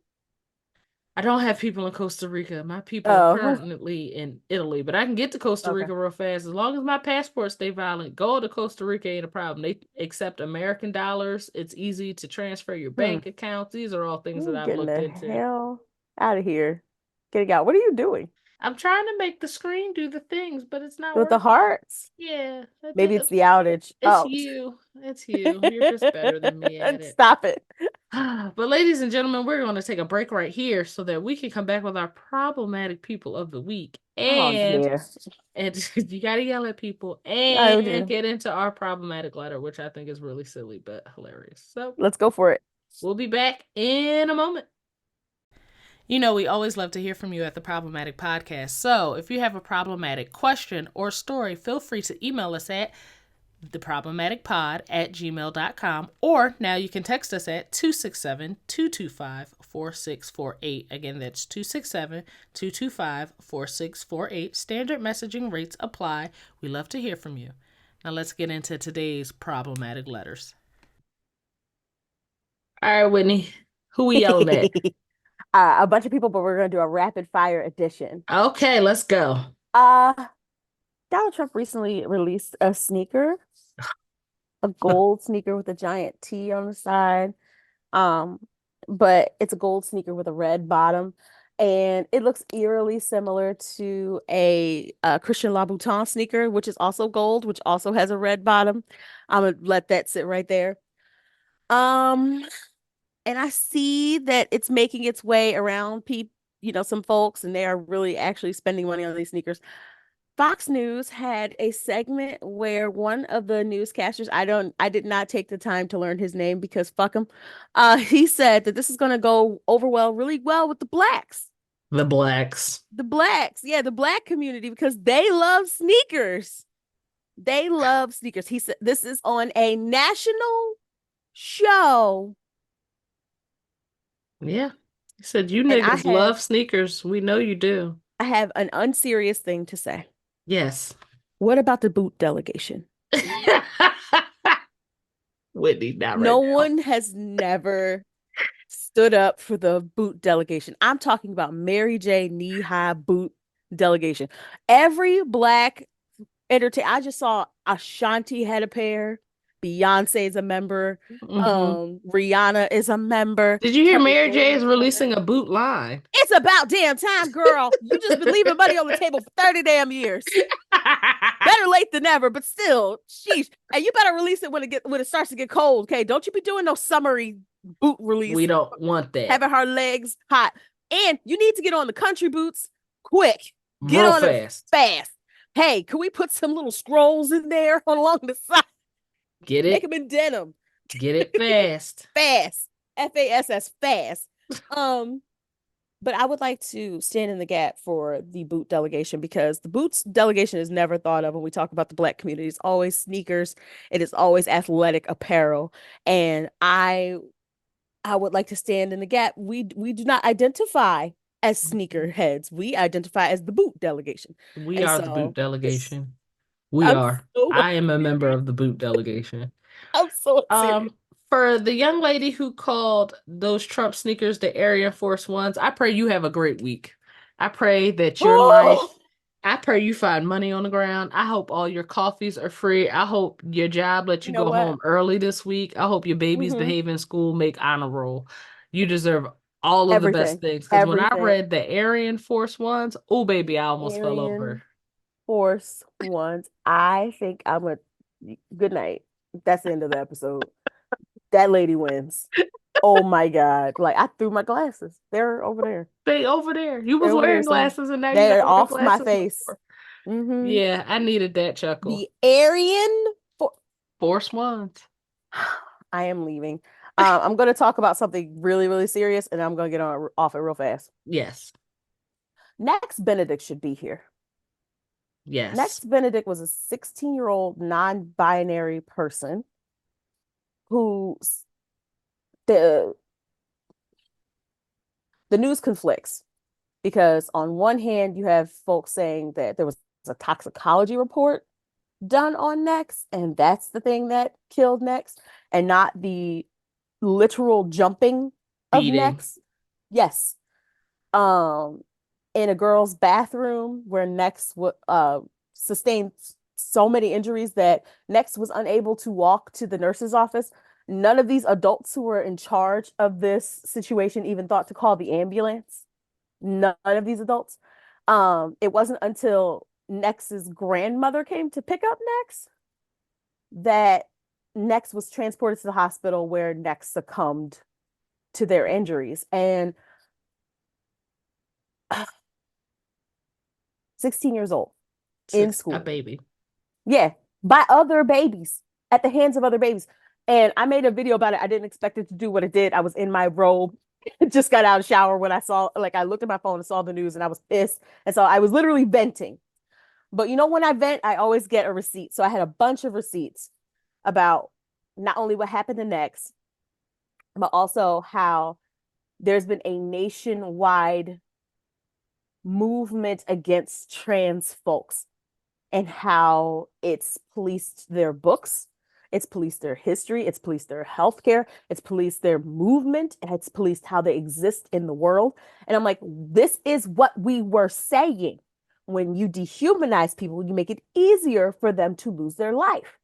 I don't have people in Costa Rica. My people are Oh, currently in Italy, but I can get to Costa okay. Rica real fast as long as my passport stay valid. Go to Costa Rica ain't a problem. They accept American dollars. It's easy to transfer your Hmm. bank accounts. These are all things that You I've getting looked the into. hell out of here. Getting out. What are you doing? I'm trying to make the screen do the things, but it's not With the working. hearts? Yeah, Maybe it's the outage. it's Oh. you. It's you. You're just better than me at it. Stop it. But ladies and gentlemen, we're going to take a break right here so that we can come back with our problematic people of the week. Oh, And yeah. you got to yell at people I and do. get into our problematic letter, which I think is really silly but hilarious. So, Let's go for it. we'll be back in a moment. You know, we always love to hear from you at the Problematic Podcast. So, if you have a problematic question or story, feel free to email us at theproblematicpod@gmail.com, or now you can text us at 267-225-4648. Again, that's 267-225-4648. Standard messaging rates apply. We love to hear from you. Now let's get into today's problematic letters. All right, Whitney, who we yelling at? A bunch of people, but we're going to do a rapid fire edition. Okay, let's go. Uh, Donald Trump recently released a sneaker, a gold sneaker with a giant T on the side. Um, but it's a gold sneaker with a red bottom, and it looks eerily similar to a Christian Louboutin sneaker, which is also gold, which also has a red bottom. I'm gonna let that sit right there. Um, and I see that it's making its way around people, some folks, and they are really actually spending money on these sneakers. Fox News had a segment where one of the newscasters, I did not take the time to learn his name because fuck him. He said that this is going to go over really well with the blacks. The blacks. The blacks, yeah, the black community because they love sneakers. They love sneakers. He said this is on a national show. Yeah. He said, you And niggas love sneakers. We know you do. I have an unserious thing to say. Yes. What about the boot delegation? Whitney, not right No now. one has never stood up for the boot delegation. I'm talking about Mary J. Knee-high boot delegation. Every black entertainer, I just saw Ashanti had a pair. Beyonce is a member. Hmm. Rihanna is a member. Did you hear Kelly Mary J is Rowland is a releasing a member. boot line? It's about damn time, girl. You just been leaving money on the table for 30 damn years. Better late than never, but still, sheesh. And you better release it when it starts to get cold, okay? Don't you be doing no summery boot We release, don't want that. having her legs hot. And you need to get on the country boots quick. Get Real on it fast. fast. Hey, can we put some little scrolls in there along the side? Get Make it? them in denim. Get it fast. Fast. FASS fast. But I would like to stand in the gap for the boot delegation because the boots delegation is never thought of when we talk about the black community. It's always sneakers. It is always athletic apparel. And I would like to stand in the gap. We do not identify as sneaker heads. We identify as the boot delegation. We And are the boot so delegation. We I'm are. so I am a member serious. of the boot delegation. I'm so serious. For the young lady who called those Trump sneakers the Area Force Ones, I pray you have a great week. I pray that your life, Oh, I pray you find money on the ground. I hope all your coffees are free. I hope your job lets you you know go what? home early this week. I hope your babies Hmm. behave in school, make honor roll. You deserve all of the best Everything. things. Because when I Everything. read the Aryan Force Ones, oh baby, I almost fell over. Arian Force Ones. I think I'm a good night. That's the end of the episode. That lady wins. Oh my God. Like I threw my glasses. They're over there. They over there. You They're was over there wearing somewhere. glasses and now you They're don't wear off my glasses no face. more. Hmm. Yeah, I needed that chuckle. The Aryan for Force ones. I am leaving. I'm going to talk about something really, really serious, and I'm going to get off it real fast. Yes. Next Benedict should be here. Yes. Next Benedict was a 16-year-old non-binary person who the the news conflicts because on one hand you have folks saying that there was a toxicology report done on Next, and that's the thing that killed Next, and not the literal jumping of Beating. Next. Yes. um in a girl's bathroom where Nex sustained so many injuries that Nex was unable to walk to the nurse's office. None of these adults who were in charge of this situation even thought to call the ambulance. None of these adults. It wasn't until Nex's grandmother came to pick up Nex that Nex was transported to the hospital where Nex succumbed to their injuries. And 16 years old in A school. baby. Yeah, by other babies, at the hands of other babies. And I made a video about it. I didn't expect it to do what it did. I was in my robe, just got out of the shower when I saw, like, I looked at my phone and saw the news and I was pissed. And so I was literally venting. But you know, when I vent, I always get a receipt. So I had a bunch of receipts about not only what happened to Next, but also how there's been a nationwide movement against trans folks and how it's policed their books, it's policed their history, it's policed their healthcare, it's policed their movement, and it's policed how they exist in the world. And I'm like, this is what we were saying. When you dehumanize people, you make it easier for them to lose their life.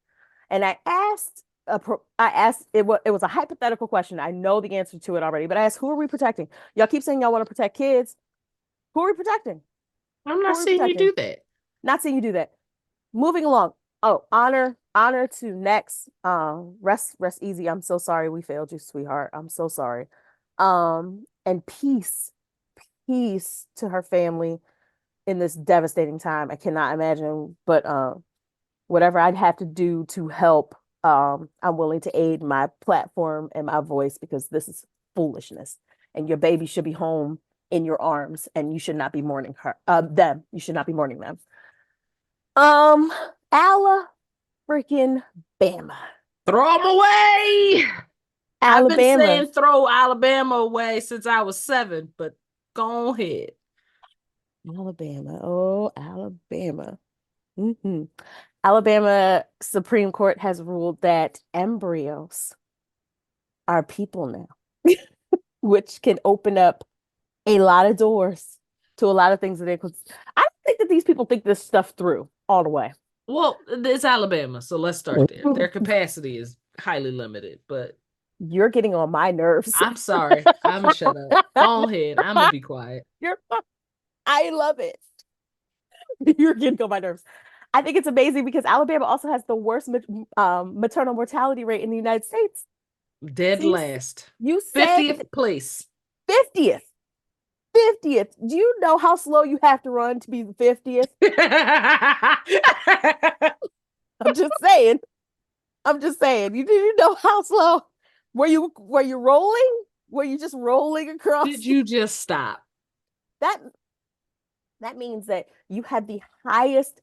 And I asked it was a hypothetical question. I know the answer to it already, but I asked, who are we protecting? Y'all keep saying y'all want to protect kids. Who are we protecting? I'm Who not are we seeing you protecting? do that. Not saying you do that. Moving along. Oh, honor to Next. Rest easy. I'm so sorry we failed you, sweetheart. I'm so sorry. And peace to her family in this devastating time. I cannot imagine, but whatever I'd have to do to help, I'm willing to aid my platform and my voice because this is foolishness. And your baby should be home in your arms, and you should not be mourning them. You should not be mourning them. Um, Ala freaking Bama. Throw them away. I've been Alabama. saying throw Alabama away since I was 7, but go ahead. Alabama. Oh, Alabama. hmm Alabama Supreme Court has ruled that embryos are people now, which can open up a lot of doors to a lot of things that they could. I don't think that these people think this stuff through all the way. Well, it's Alabama, so let's start there. Their capacity is highly limited, but You're getting on my nerves. I'm sorry. I'm gonna shut up. Go ahead. I'm gonna be quiet. You're, I love it. You're getting on my nerves. I think it's amazing because Alabama also has the worst maternal mortality rate in the United States. Dead So last. you said 50th place. 50th. 50th. Do you know how slow you have to run to be the 50th? I'm just saying. I'm just saying. You do you know how slow? Were you rolling? Were you just rolling across? Did you just stop? That that means that you had the highest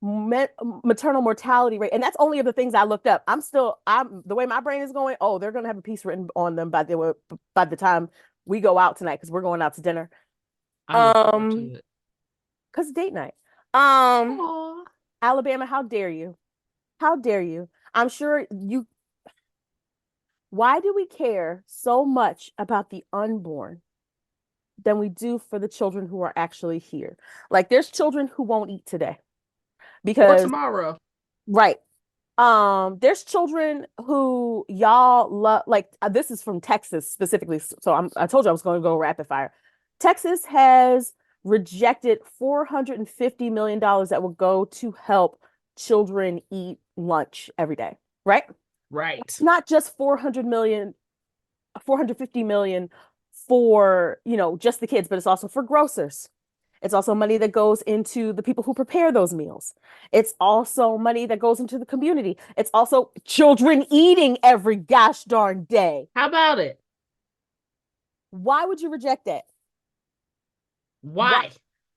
maternal mortality rate, and that's only of the things I looked up. I'm the way my brain is going. Oh, they're gonna have a piece written on them by the time we go out tonight because we're going out to dinner. I look forward to Um, it. because date night. Um, Aw. Alabama, how dare you? How dare you? I'm sure you. Why do we care so much about the unborn than we do for the children who are actually here? Like, there's children who won't eat today Or because, tomorrow. right. There's children who y'all love, like, this is from Texas specifically. So I told you I was going to go rapid fire. Texas has rejected $450 million that will go to help children eat lunch every day, right? Right. It's not just 450 million for, just the kids, but it's also for grocers. It's also money that goes into the people who prepare those meals. It's also money that goes into the community. It's also children eating every gosh darn day. How about it? Why would you reject that? Why? Why?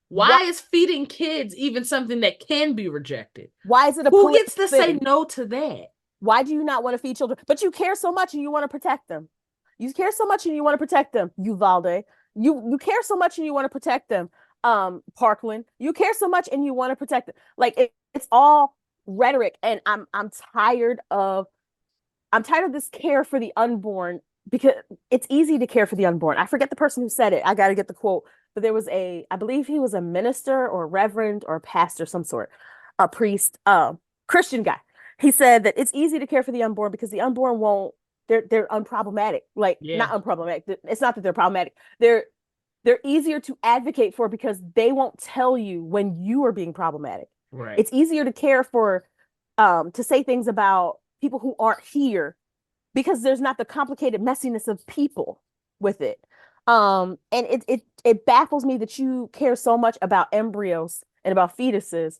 Why? Why is feeding kids even something that can be rejected? Why is it a Who political gets to say thing? no to that? Why do you not want to feed children? But you care so much and you want to protect them. You care so much and you want to protect them, Uvalde. You care so much and you want to protect them, Parkland. You care so much and you want to protect them. Like it's all rhetoric, and I'm tired of this care for the unborn because it's easy to care for the unborn. I forget the person who said it. I got to get the quote. but there was I believe he was a minister or a reverend or a pastor, some sort, a priest, Christian guy. He said that it's easy to care for the unborn because the unborn won't, they're unproblematic. Like, not Yeah. unproblematic. It's not that they're problematic. They're easier to advocate for because they won't tell you when you are being problematic. Right. It's easier to care for, to say things about people who aren't here because there's not the complicated messiness of people with it. And it baffles me that you care so much about embryos and about fetuses,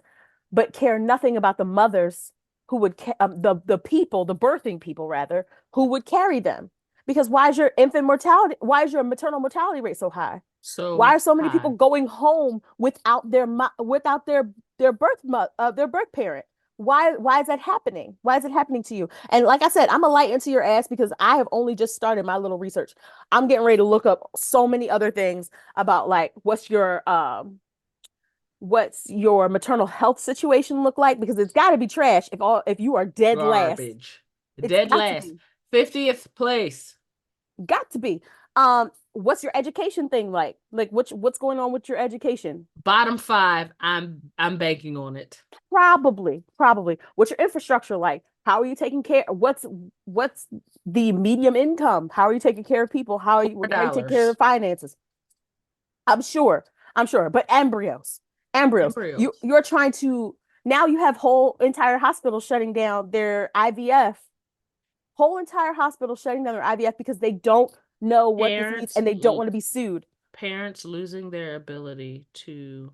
but care nothing about the mothers who would the people, the birthing people rather, who would carry them. Because why is your infant mortality, why is your maternal mortality rate so high? Why So are so many people high. going home without their birth parent? Why is that happening? Why is it happening to you? And like I said, I'm a light into your ass because I have only just started my little research. I'm getting ready to look up so many other things about like what's your maternal health situation look like, because it's got to be trash if you are dead last. Garbage. It's Dead got to last. be. 50th place. Got to be. What's your education thing like? Like what's going on with your education? Bottom five. I'm banking on it. Probably. What's your infrastructure like? How are you taking care? What's the medium income? How are you taking care of people? Four How are you taking care dollars. of finances? I'm sure. I'm sure. But embryos. Embryos. You're trying to, now you have whole entire hospitals shutting down their IVF. Whole entire hospital shutting down their IVF because they don't know what this means Parents and they don't want to be sued. parents losing their ability to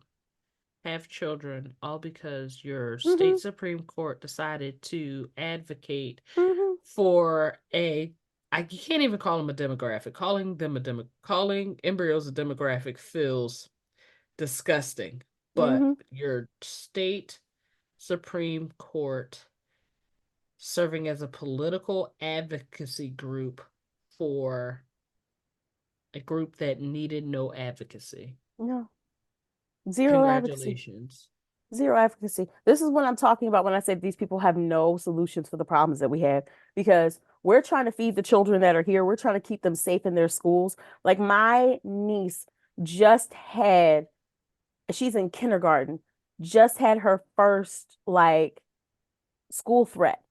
have children all because your state Mm-hmm. Supreme Court decided to advocate Mm-hmm. for you can't even call them a demographic. Calling embryos a demographic feels disgusting. But Mm-hmm. your state Supreme Court serving as a political advocacy group for a group that needed no advocacy. No. Zero advocacy. Congratulations. Zero advocacy. This is what I'm talking about when I say these people have no solutions for the problems that we have, because we're trying to feed the children that are here. We're trying to keep them safe in their schools. Like my niece just had, she's in kindergarten, just had her first like school threat.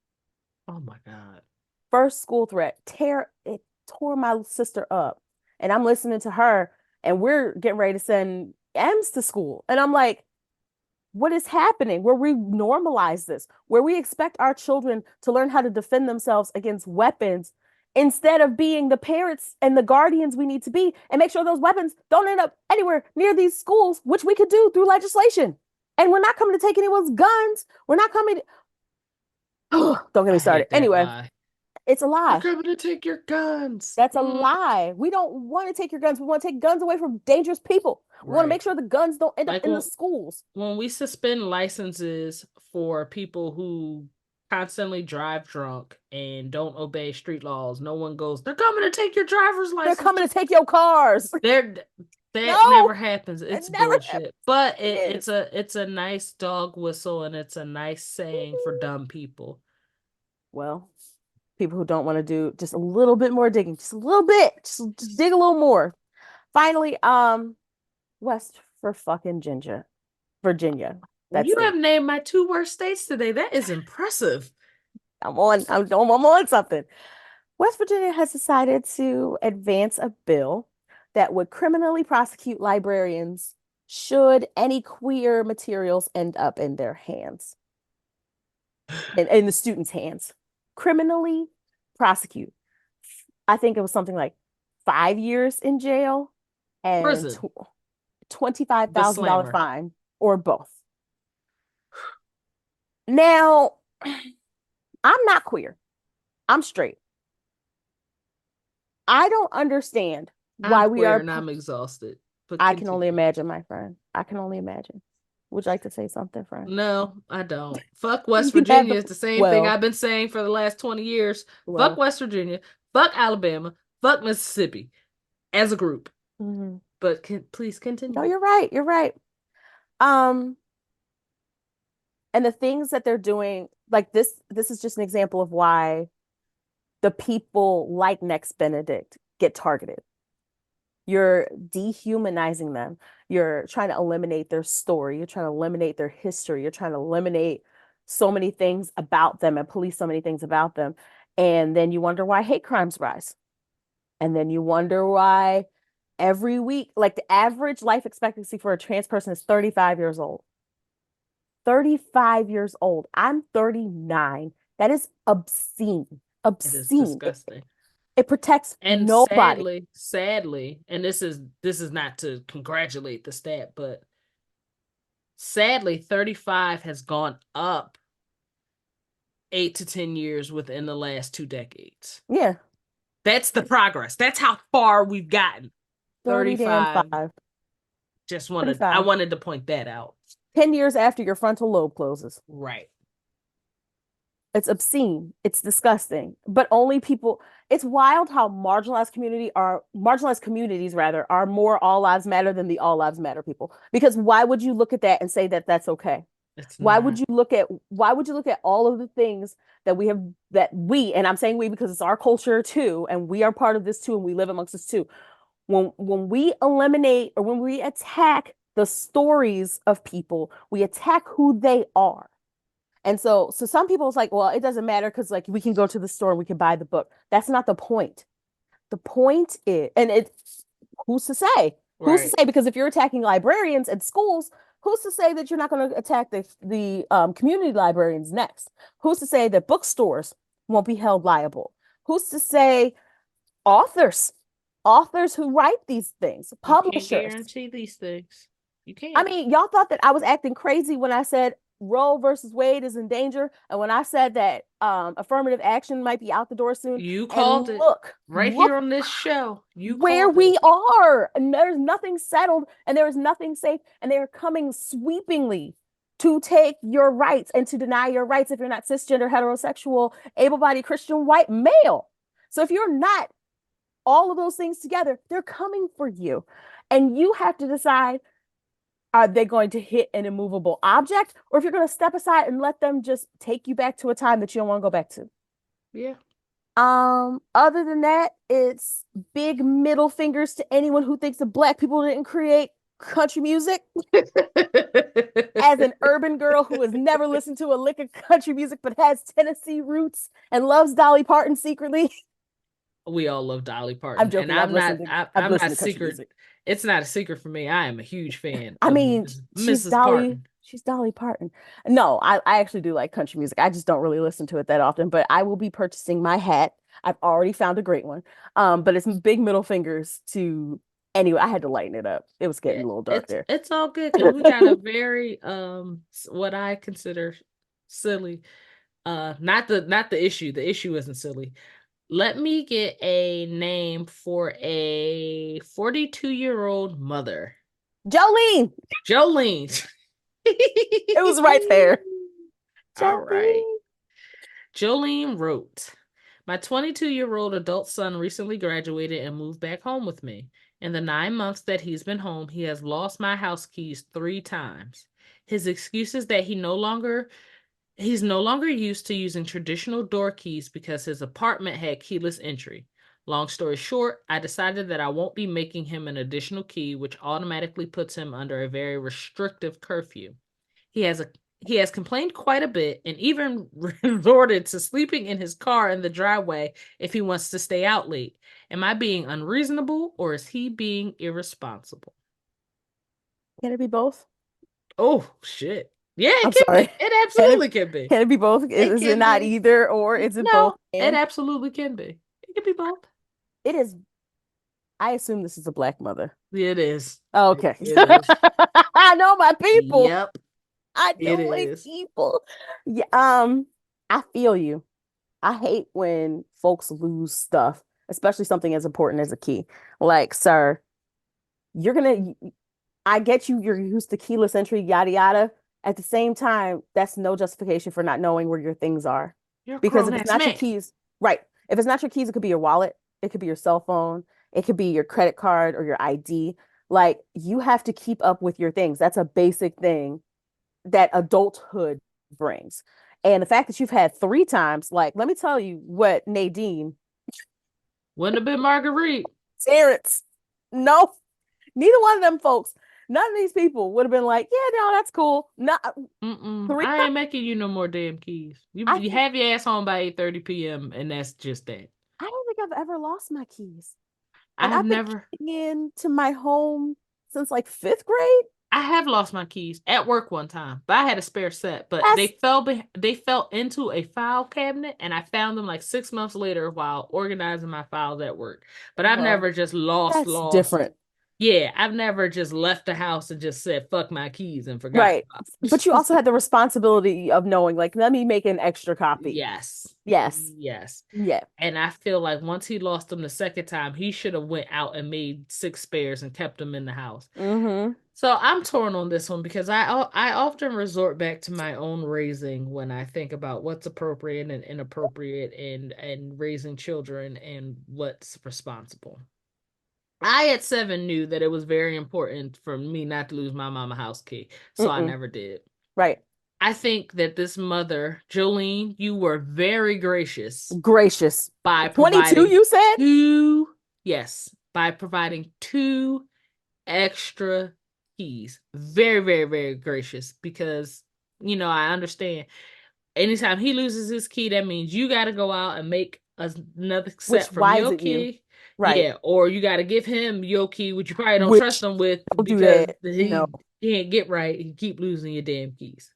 Oh my God. First school threat. It tore my sister up. And I'm listening to her and we're getting ready to send M's to school. And I'm like, what is happening where we normalize this, where we expect our children to learn how to defend themselves against weapons instead of being the parents and the guardians we need to be, and make sure those weapons don't end up anywhere near these schools, which we could do through legislation. And we're not coming to take anyone's guns. We're not coming to... don't get I me started. hate that Anyway, lie. it's a They're lie. coming to take your guns. That's a lie. We don't want to take your guns. We want to take guns away from dangerous people. We want to make Right. sure the guns don't end up Like in the schools. when we suspend licenses for people who constantly drive drunk and don't obey street laws, no one goes, they're coming to take your driver's They're license. coming to take your cars. They're that never No, happens. it It's never bullshit. But happened. it's a nice dog whistle and it's a nice saying for dumb people. Well, people who don't want to do just a little bit more digging, just a little bit, just dig a little more. Finally, West for fucking Ginger, Virginia, that You have state. named my two worst states today. That is impressive. I'm on something. West Virginia has decided to advance a bill that would criminally prosecute librarians should any queer materials end up in their hands, in the students' hands. Criminally prosecute. I think it was something like 5 years in jail and Prison. The $25,000 slammer. fine, or both. Now, I'm not queer. I'm straight. I don't understand I'm why we queer are. and I'm exhausted. But I can only continue. imagine, my friend. I can only imagine. Would you like to say something, friend? No, I don't. Fuck West You have Virginia is the same thing well, I've been saying for the last 20 years. Fuck well. West Virginia. Fuck Alabama. Fuck Mississippi as a group. Mhm. But please No, continue. you're right. You're right. Um, and the things that they're doing, like this is just an example of why the people like Next Benedict get targeted. You're dehumanizing them. You're trying to eliminate their story. You're trying to eliminate their history. You're trying to eliminate so many things about them and police so many things about them. And then you wonder why hate crimes rise. And then you wonder why every week, like the average life expectancy for a trans person is 35 years old. 35 years old. I'm 39. That is obscene. It is Obscene. disgusting. It protects And nobody. sadly, and this is not to congratulate the stat, but sadly, 35 has gone up 8 to 10 years within the last 2 decades. Yeah. That's the progress. That's how far we've gotten. 30 damn 35. 5. I 35. wanted to point that out. 10 years after your frontal lobe closes. Right. It's obscene. It's disgusting. But only people, it's wild how marginalized communities rather are more all lives matter than the all lives matter people. Because why would you look at that and say that that's okay? It's Why not. would you look at all of the things that and I'm saying we because it's our culture too, and we are part of this too, and we live amongst this too. When we eliminate or when we attack the stories of people, we attack who they are. And so some people it's like, well, it doesn't matter because like we can go to the store and we can buy the book. That's not the point. The point is, and it's who's to say? Who's to Right. say? Because if you're attacking librarians at schools, who's to say that you're not going to attack the community librarians next? Who's to say that bookstores won't be held liable? Who's to say authors, authors who write these things, You can't publishers? guarantee these things. You I can't. mean, y'all thought that I was acting crazy when I said Roe versus Wade is in danger, and when I said that affirmative action might be out the door soon. You And called it right here look on this show. You where called it. we are, and there's nothing settled, and there is nothing safe, and they are coming sweepingly to take your rights and to deny your rights if you're not cisgender, heterosexual, able-bodied Christian white male. So if you're not all of those things together, they're coming for you, and you have to decide, are they going to hit an immovable object, or if you're going to step aside and let them just take you back to a time that you don't want to go back to. Yeah. Other than that, it's big middle fingers to anyone who thinks that Black people didn't create country music. As an urban girl who has never listened to a lick of country music but has Tennessee roots and loves Dolly Parton secretly. We all love Dolly Parton, I'm and joking. I've I'm listened not to country secret. music. It's not a secret for me. I am a huge fan I of mean, Mrs. Parton. she's Dolly Parton. No, I actually do like country music. I just don't really listen to it that often, but I will be purchasing my hat. I've already found a great one. But it's big middle fingers to anyway, I had to lighten it up. It was getting Yeah, a little dark there. it's all good because we got a very what I consider silly not the issue. The issue isn't silly. Let me get a name for a 42-year-old mother. Jolene! Jolene. It was right there. All right. Jolene. Jolene wrote, my 22-year-old adult son recently graduated and moved back home with me. In the 9 months that he's been home, he has lost my house keys 3 times. His excuse is that he's no longer used to using traditional door keys because his apartment had keyless entry. Long story short, I decided that I won't be making him an additional key, which automatically puts him under a very restrictive curfew. He has a he has complained quite a bit and even resorted to sleeping in his car in the driveway if he wants to stay out late. Am I being unreasonable or is he being irresponsible? Can it be both? Oh, shit. Yeah, it I'm can sorry. be. It absolutely can be. Can it be both? It Is it can not be. either, or is it both? No, it And absolutely can be. It can be both. it is. I assume this is a Black mother. It is. Okay. It is. I know my people. Yep, I it know my is. people. Yeah, I feel you. I hate when folks lose stuff, especially something as important as a key. Like, sir, you're gonna, I get you, you're used to keyless entry, yada yada. At the same time, that's no justification for not knowing where your things are. You're a Because grown if it's ass not your man. keys, right. If it's not your keys, it could be your wallet, it could be your cell phone, it could be your credit card or your ID. Like, you have to keep up with your things. That's a basic thing that adulthood brings. And the fact that you've had 3 times, like, let me tell you what Nadine, Wouldn't have been Marguerite. Terrence, No, neither one of them folks, none of these people would have been like, yeah, no, that's cool. Not three. I ain't making you no more damn keys. I You think have your ass home by 8:30 p.m. and that's just that. I don't think I've ever lost my keys. I And have I've been never keying into my home since like fifth grade. I have lost my keys at work one time, but I had a spare set. But That's they fell into a file cabinet, and I found them like 6 months later while organizing my files at work. But I've well, never just that's lost. different. Yeah, I've never just left the house and just said fuck my keys and forgot Right. about But you also them. had the responsibility of knowing, like, let me make an extra copy. Yes, Yes. yes. Yeah. And I feel like once he lost them the second time, he should have went out and made six spares and kept them in the house. Mm-hmm. So I'm torn on this one because I often resort back to my own raising when I think about what's appropriate and inappropriate and raising children and what's responsible. I at 7 knew that it was very important for me not to lose my mama house key, so I Mm-mm. never did. Right. I think that this mother, Jolene, you were very gracious Gracious. by 22, providing you said? two, yes, by providing two extra keys. Very, very, very gracious because, I understand. Anytime he loses his key, that means you got to go out and make another Which, set from why is your it you? key. Right. Yeah, or you got to give him your key, which you probably don't trust Which, him with don't do because that. No. he can't get right. He keep losing your damn keys.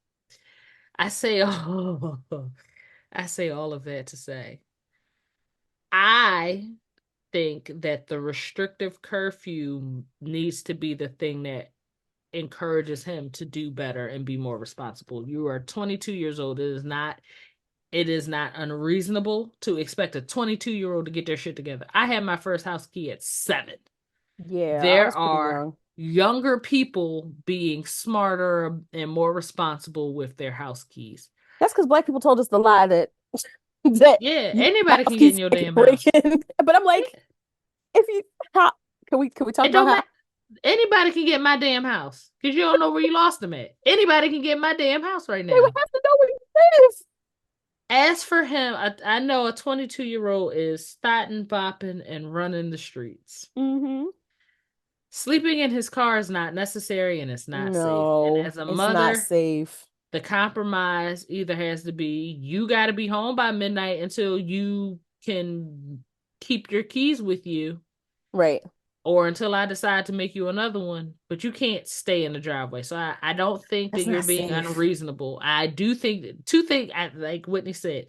I say, oh, I say all of that to say, I think that the restrictive curfew needs to be the thing that encourages him to do better and be more responsible. You are 22 years old. It is not unreasonable to expect a 22-year-old to get their shit together. I had my first house key at 7. Yeah, I There was pretty are young. younger people being smarter and more responsible with their house keys. That's because black people told us the lie that that Yeah, you anybody house can get in keys your can't damn break house. in. But I'm like, Yeah. if you how can we talk It about don't how matter. Anybody can get my damn house because you don't know where you lost them at. Anybody can get my damn house right they would now. have to know where you live? As for him, I know a 22-year-old is starting, bopping, and running the streets. Mm-hmm. Sleeping in his car is not necessary and it's not safe. And No, as a it's not mother, safe. the compromise either has to be you got to be home by midnight until you can keep your keys with you, Right. or until I decide to make you another one, but you can't stay in the driveway. So I don't think that That's you're not being safe. unreasonable. I do think that two things, like Whitney said,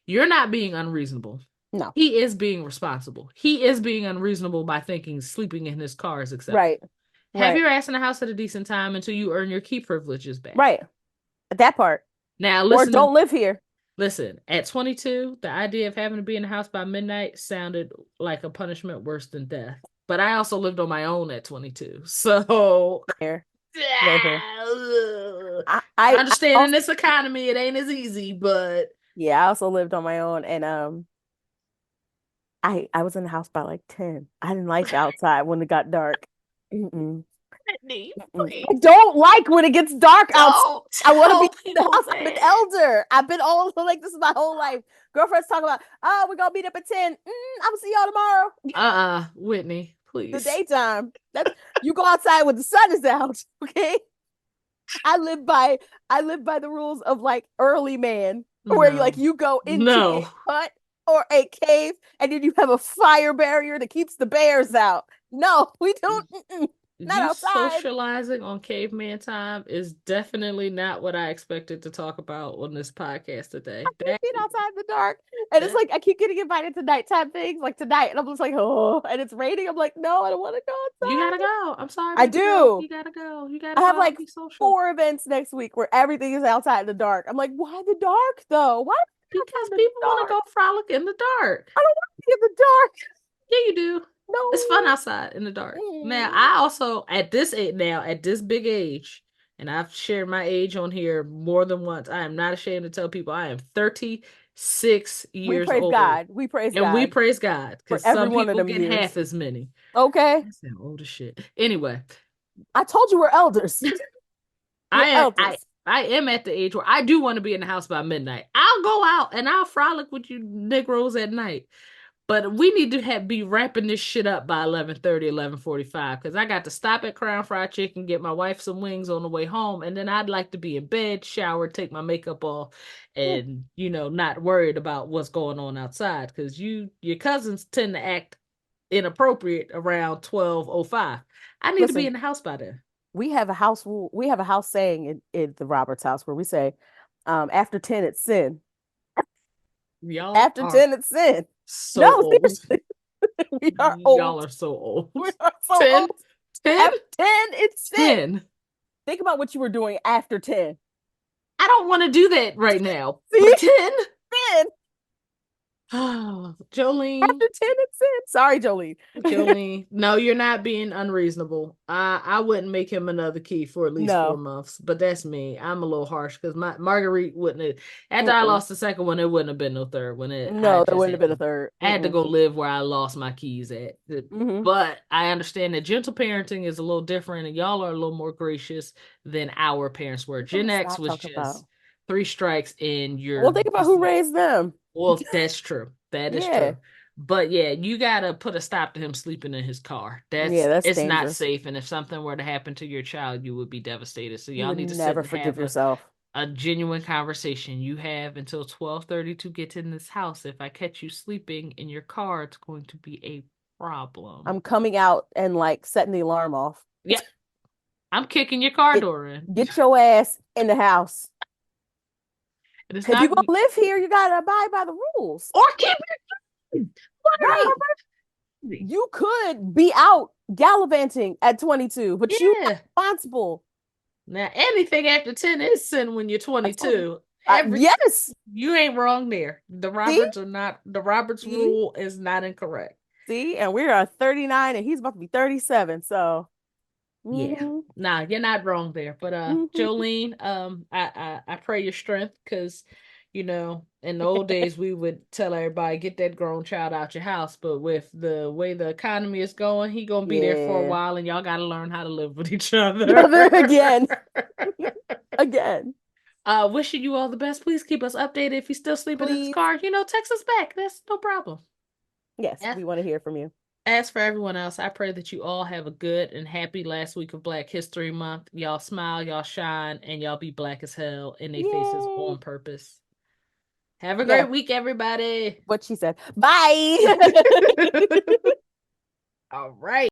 you're not being unreasonable. No. He is being responsible. He is being unreasonable by thinking sleeping in his car is acceptable. Right. Have Right. your ass in the house at a decent time until you earn your key privileges back. Right. That part. Now, Or don't live here. listen, at 22, the idea of having to be in the house by midnight sounded like a punishment worse than death. But I also lived on my own at 22. So, Here. Listen. I I understand in also this economy, it ain't as easy, but yeah, I also lived on my own and I was in the house by like 10. I didn't like outside when it got dark. Mm-mm. Whitney, Mm-mm. I please don't like when it gets dark outside. don't I want to be tell in the people house. I'm an that. elder. I've been all like this is my whole life. Girlfriends talk about, oh, we're gonna meet up at 10. I'm gonna see y'all tomorrow. Whitney, The please. daytime. That's you go outside when the sun is out. Okay. I live by I live by the rules of like early man, where you like No, you go into a no. hut or a cave and then you have a fire barrier that keeps the bears out. No, we don't. Not You outside. socializing on caveman time is definitely not what I expected to talk about on this podcast today. Keep being outside in the dark. And it's That like I keep getting invited to nighttime things like tonight. And I'm just like, oh, and it's raining. I'm like, no, I don't want to go you gotta outside. go. I'm sorry, I baby girl. do. You gotta go. You gotta I go have out and like be social. 4 events next week where everything is outside in the dark. I'm like, why the dark though? Why Because outside in the people want to dark? go frolic in the dark. I don't want to be in the dark. Yeah, you do. It's fun No. outside in the dark. Now, Mm. I also at this age now, at this big age, and I've shared my age on here more than once. I am not ashamed to tell people I am 36 We years praise old. God. We praise And we God praise God for because every some one of people them get years. half as many. Okay. I sound old as shit. Anyway, I told you we're elders. We're I am I elders. I am at the age where I do want to be in the house by midnight. I'll go out and I'll frolic with you Negroes at night. But we need to be wrapping this shit up by 11:30, 11:45, because I got to stop at Crown Fried Chicken, get my wife some wings on the way home, and then I'd like to be in bed, shower, take my makeup off, and not worried about what's going on outside. Because your cousins tend to act inappropriate around 12:05. I need to be Listen, in the house by then. we have a house rule. We have a house saying in the Roberts house where we say, after 10, it's sin. Y'all After are 10, it's sin. so No, old. seriously, we are old. Y'all are so old. We are so 10, old. 10, After 10, it's sin. 10. Think about what you were doing after 10. I don't want to do that right now. See? But 10? Sin. Oh, Jolene, After 10, it's sin. Sorry, Jolie. Jolene, no, you're not being unreasonable. I wouldn't make him another key for at least four No. months, but that's me. I'm a little harsh because my Marguerite wouldn't have, after I Mm-mm. lost the second one, it wouldn't have been no third one. I No, there just wouldn't have been a third. had to Mm-mm. go live where I lost my keys at. Mm-hmm. But I understand that gentle parenting is a little different, and y'all are a little more gracious than our parents were. We're Gen gonna X stop was talking just about. three strikes and Well, you're think about who deceased. raised them. Well, that's true. That is Yeah. true. But yeah, you gotta put a stop to him sleeping in his car. Yeah, That's that's it's not dangerous. safe. And if something were to happen to your child, you would be devastated. So You y'all would need to sit never and forgive have yourself. a genuine conversation. You have until 12:30 to get in this house. If I catch you sleeping in your car, it's going to be a problem. I'm coming out and like setting the alarm off. Yep, I'm kicking your car Get door in. get your ass in the house. And it's If you're not gonna live here, you gotta abide by the rules. or keep it. Right. You could be out gallivanting at 22, but you are Yeah. responsible. Now anything after 10 is sin when you're I told you. 22. Every Yes. You ain't wrong there. See? The Roberts See? rule is not incorrect. See? And we are 39 and he's about to be 37. So, Yeah. hmm Nah, you're not wrong there. But hmm Jolene, I pray your strength because in the old days we would tell everybody get that grown child out your house, but with the way the economy is going, he gonna be there for a Yeah. while and y'all gotta learn how to live with each other. Mother again. Again. Wishing you all the best. Please keep us updated. If you're still sleeping in his Please. car, text us back. That's no problem. Yes, we want to hear from you. As for everyone else, I pray that you all have a good and happy last week of Black History Month. Y'all smile, y'all shine, and y'all be black as hell in their faces Yay. on purpose. Have a Yeah, great week, everybody. what she said. Bye. All right.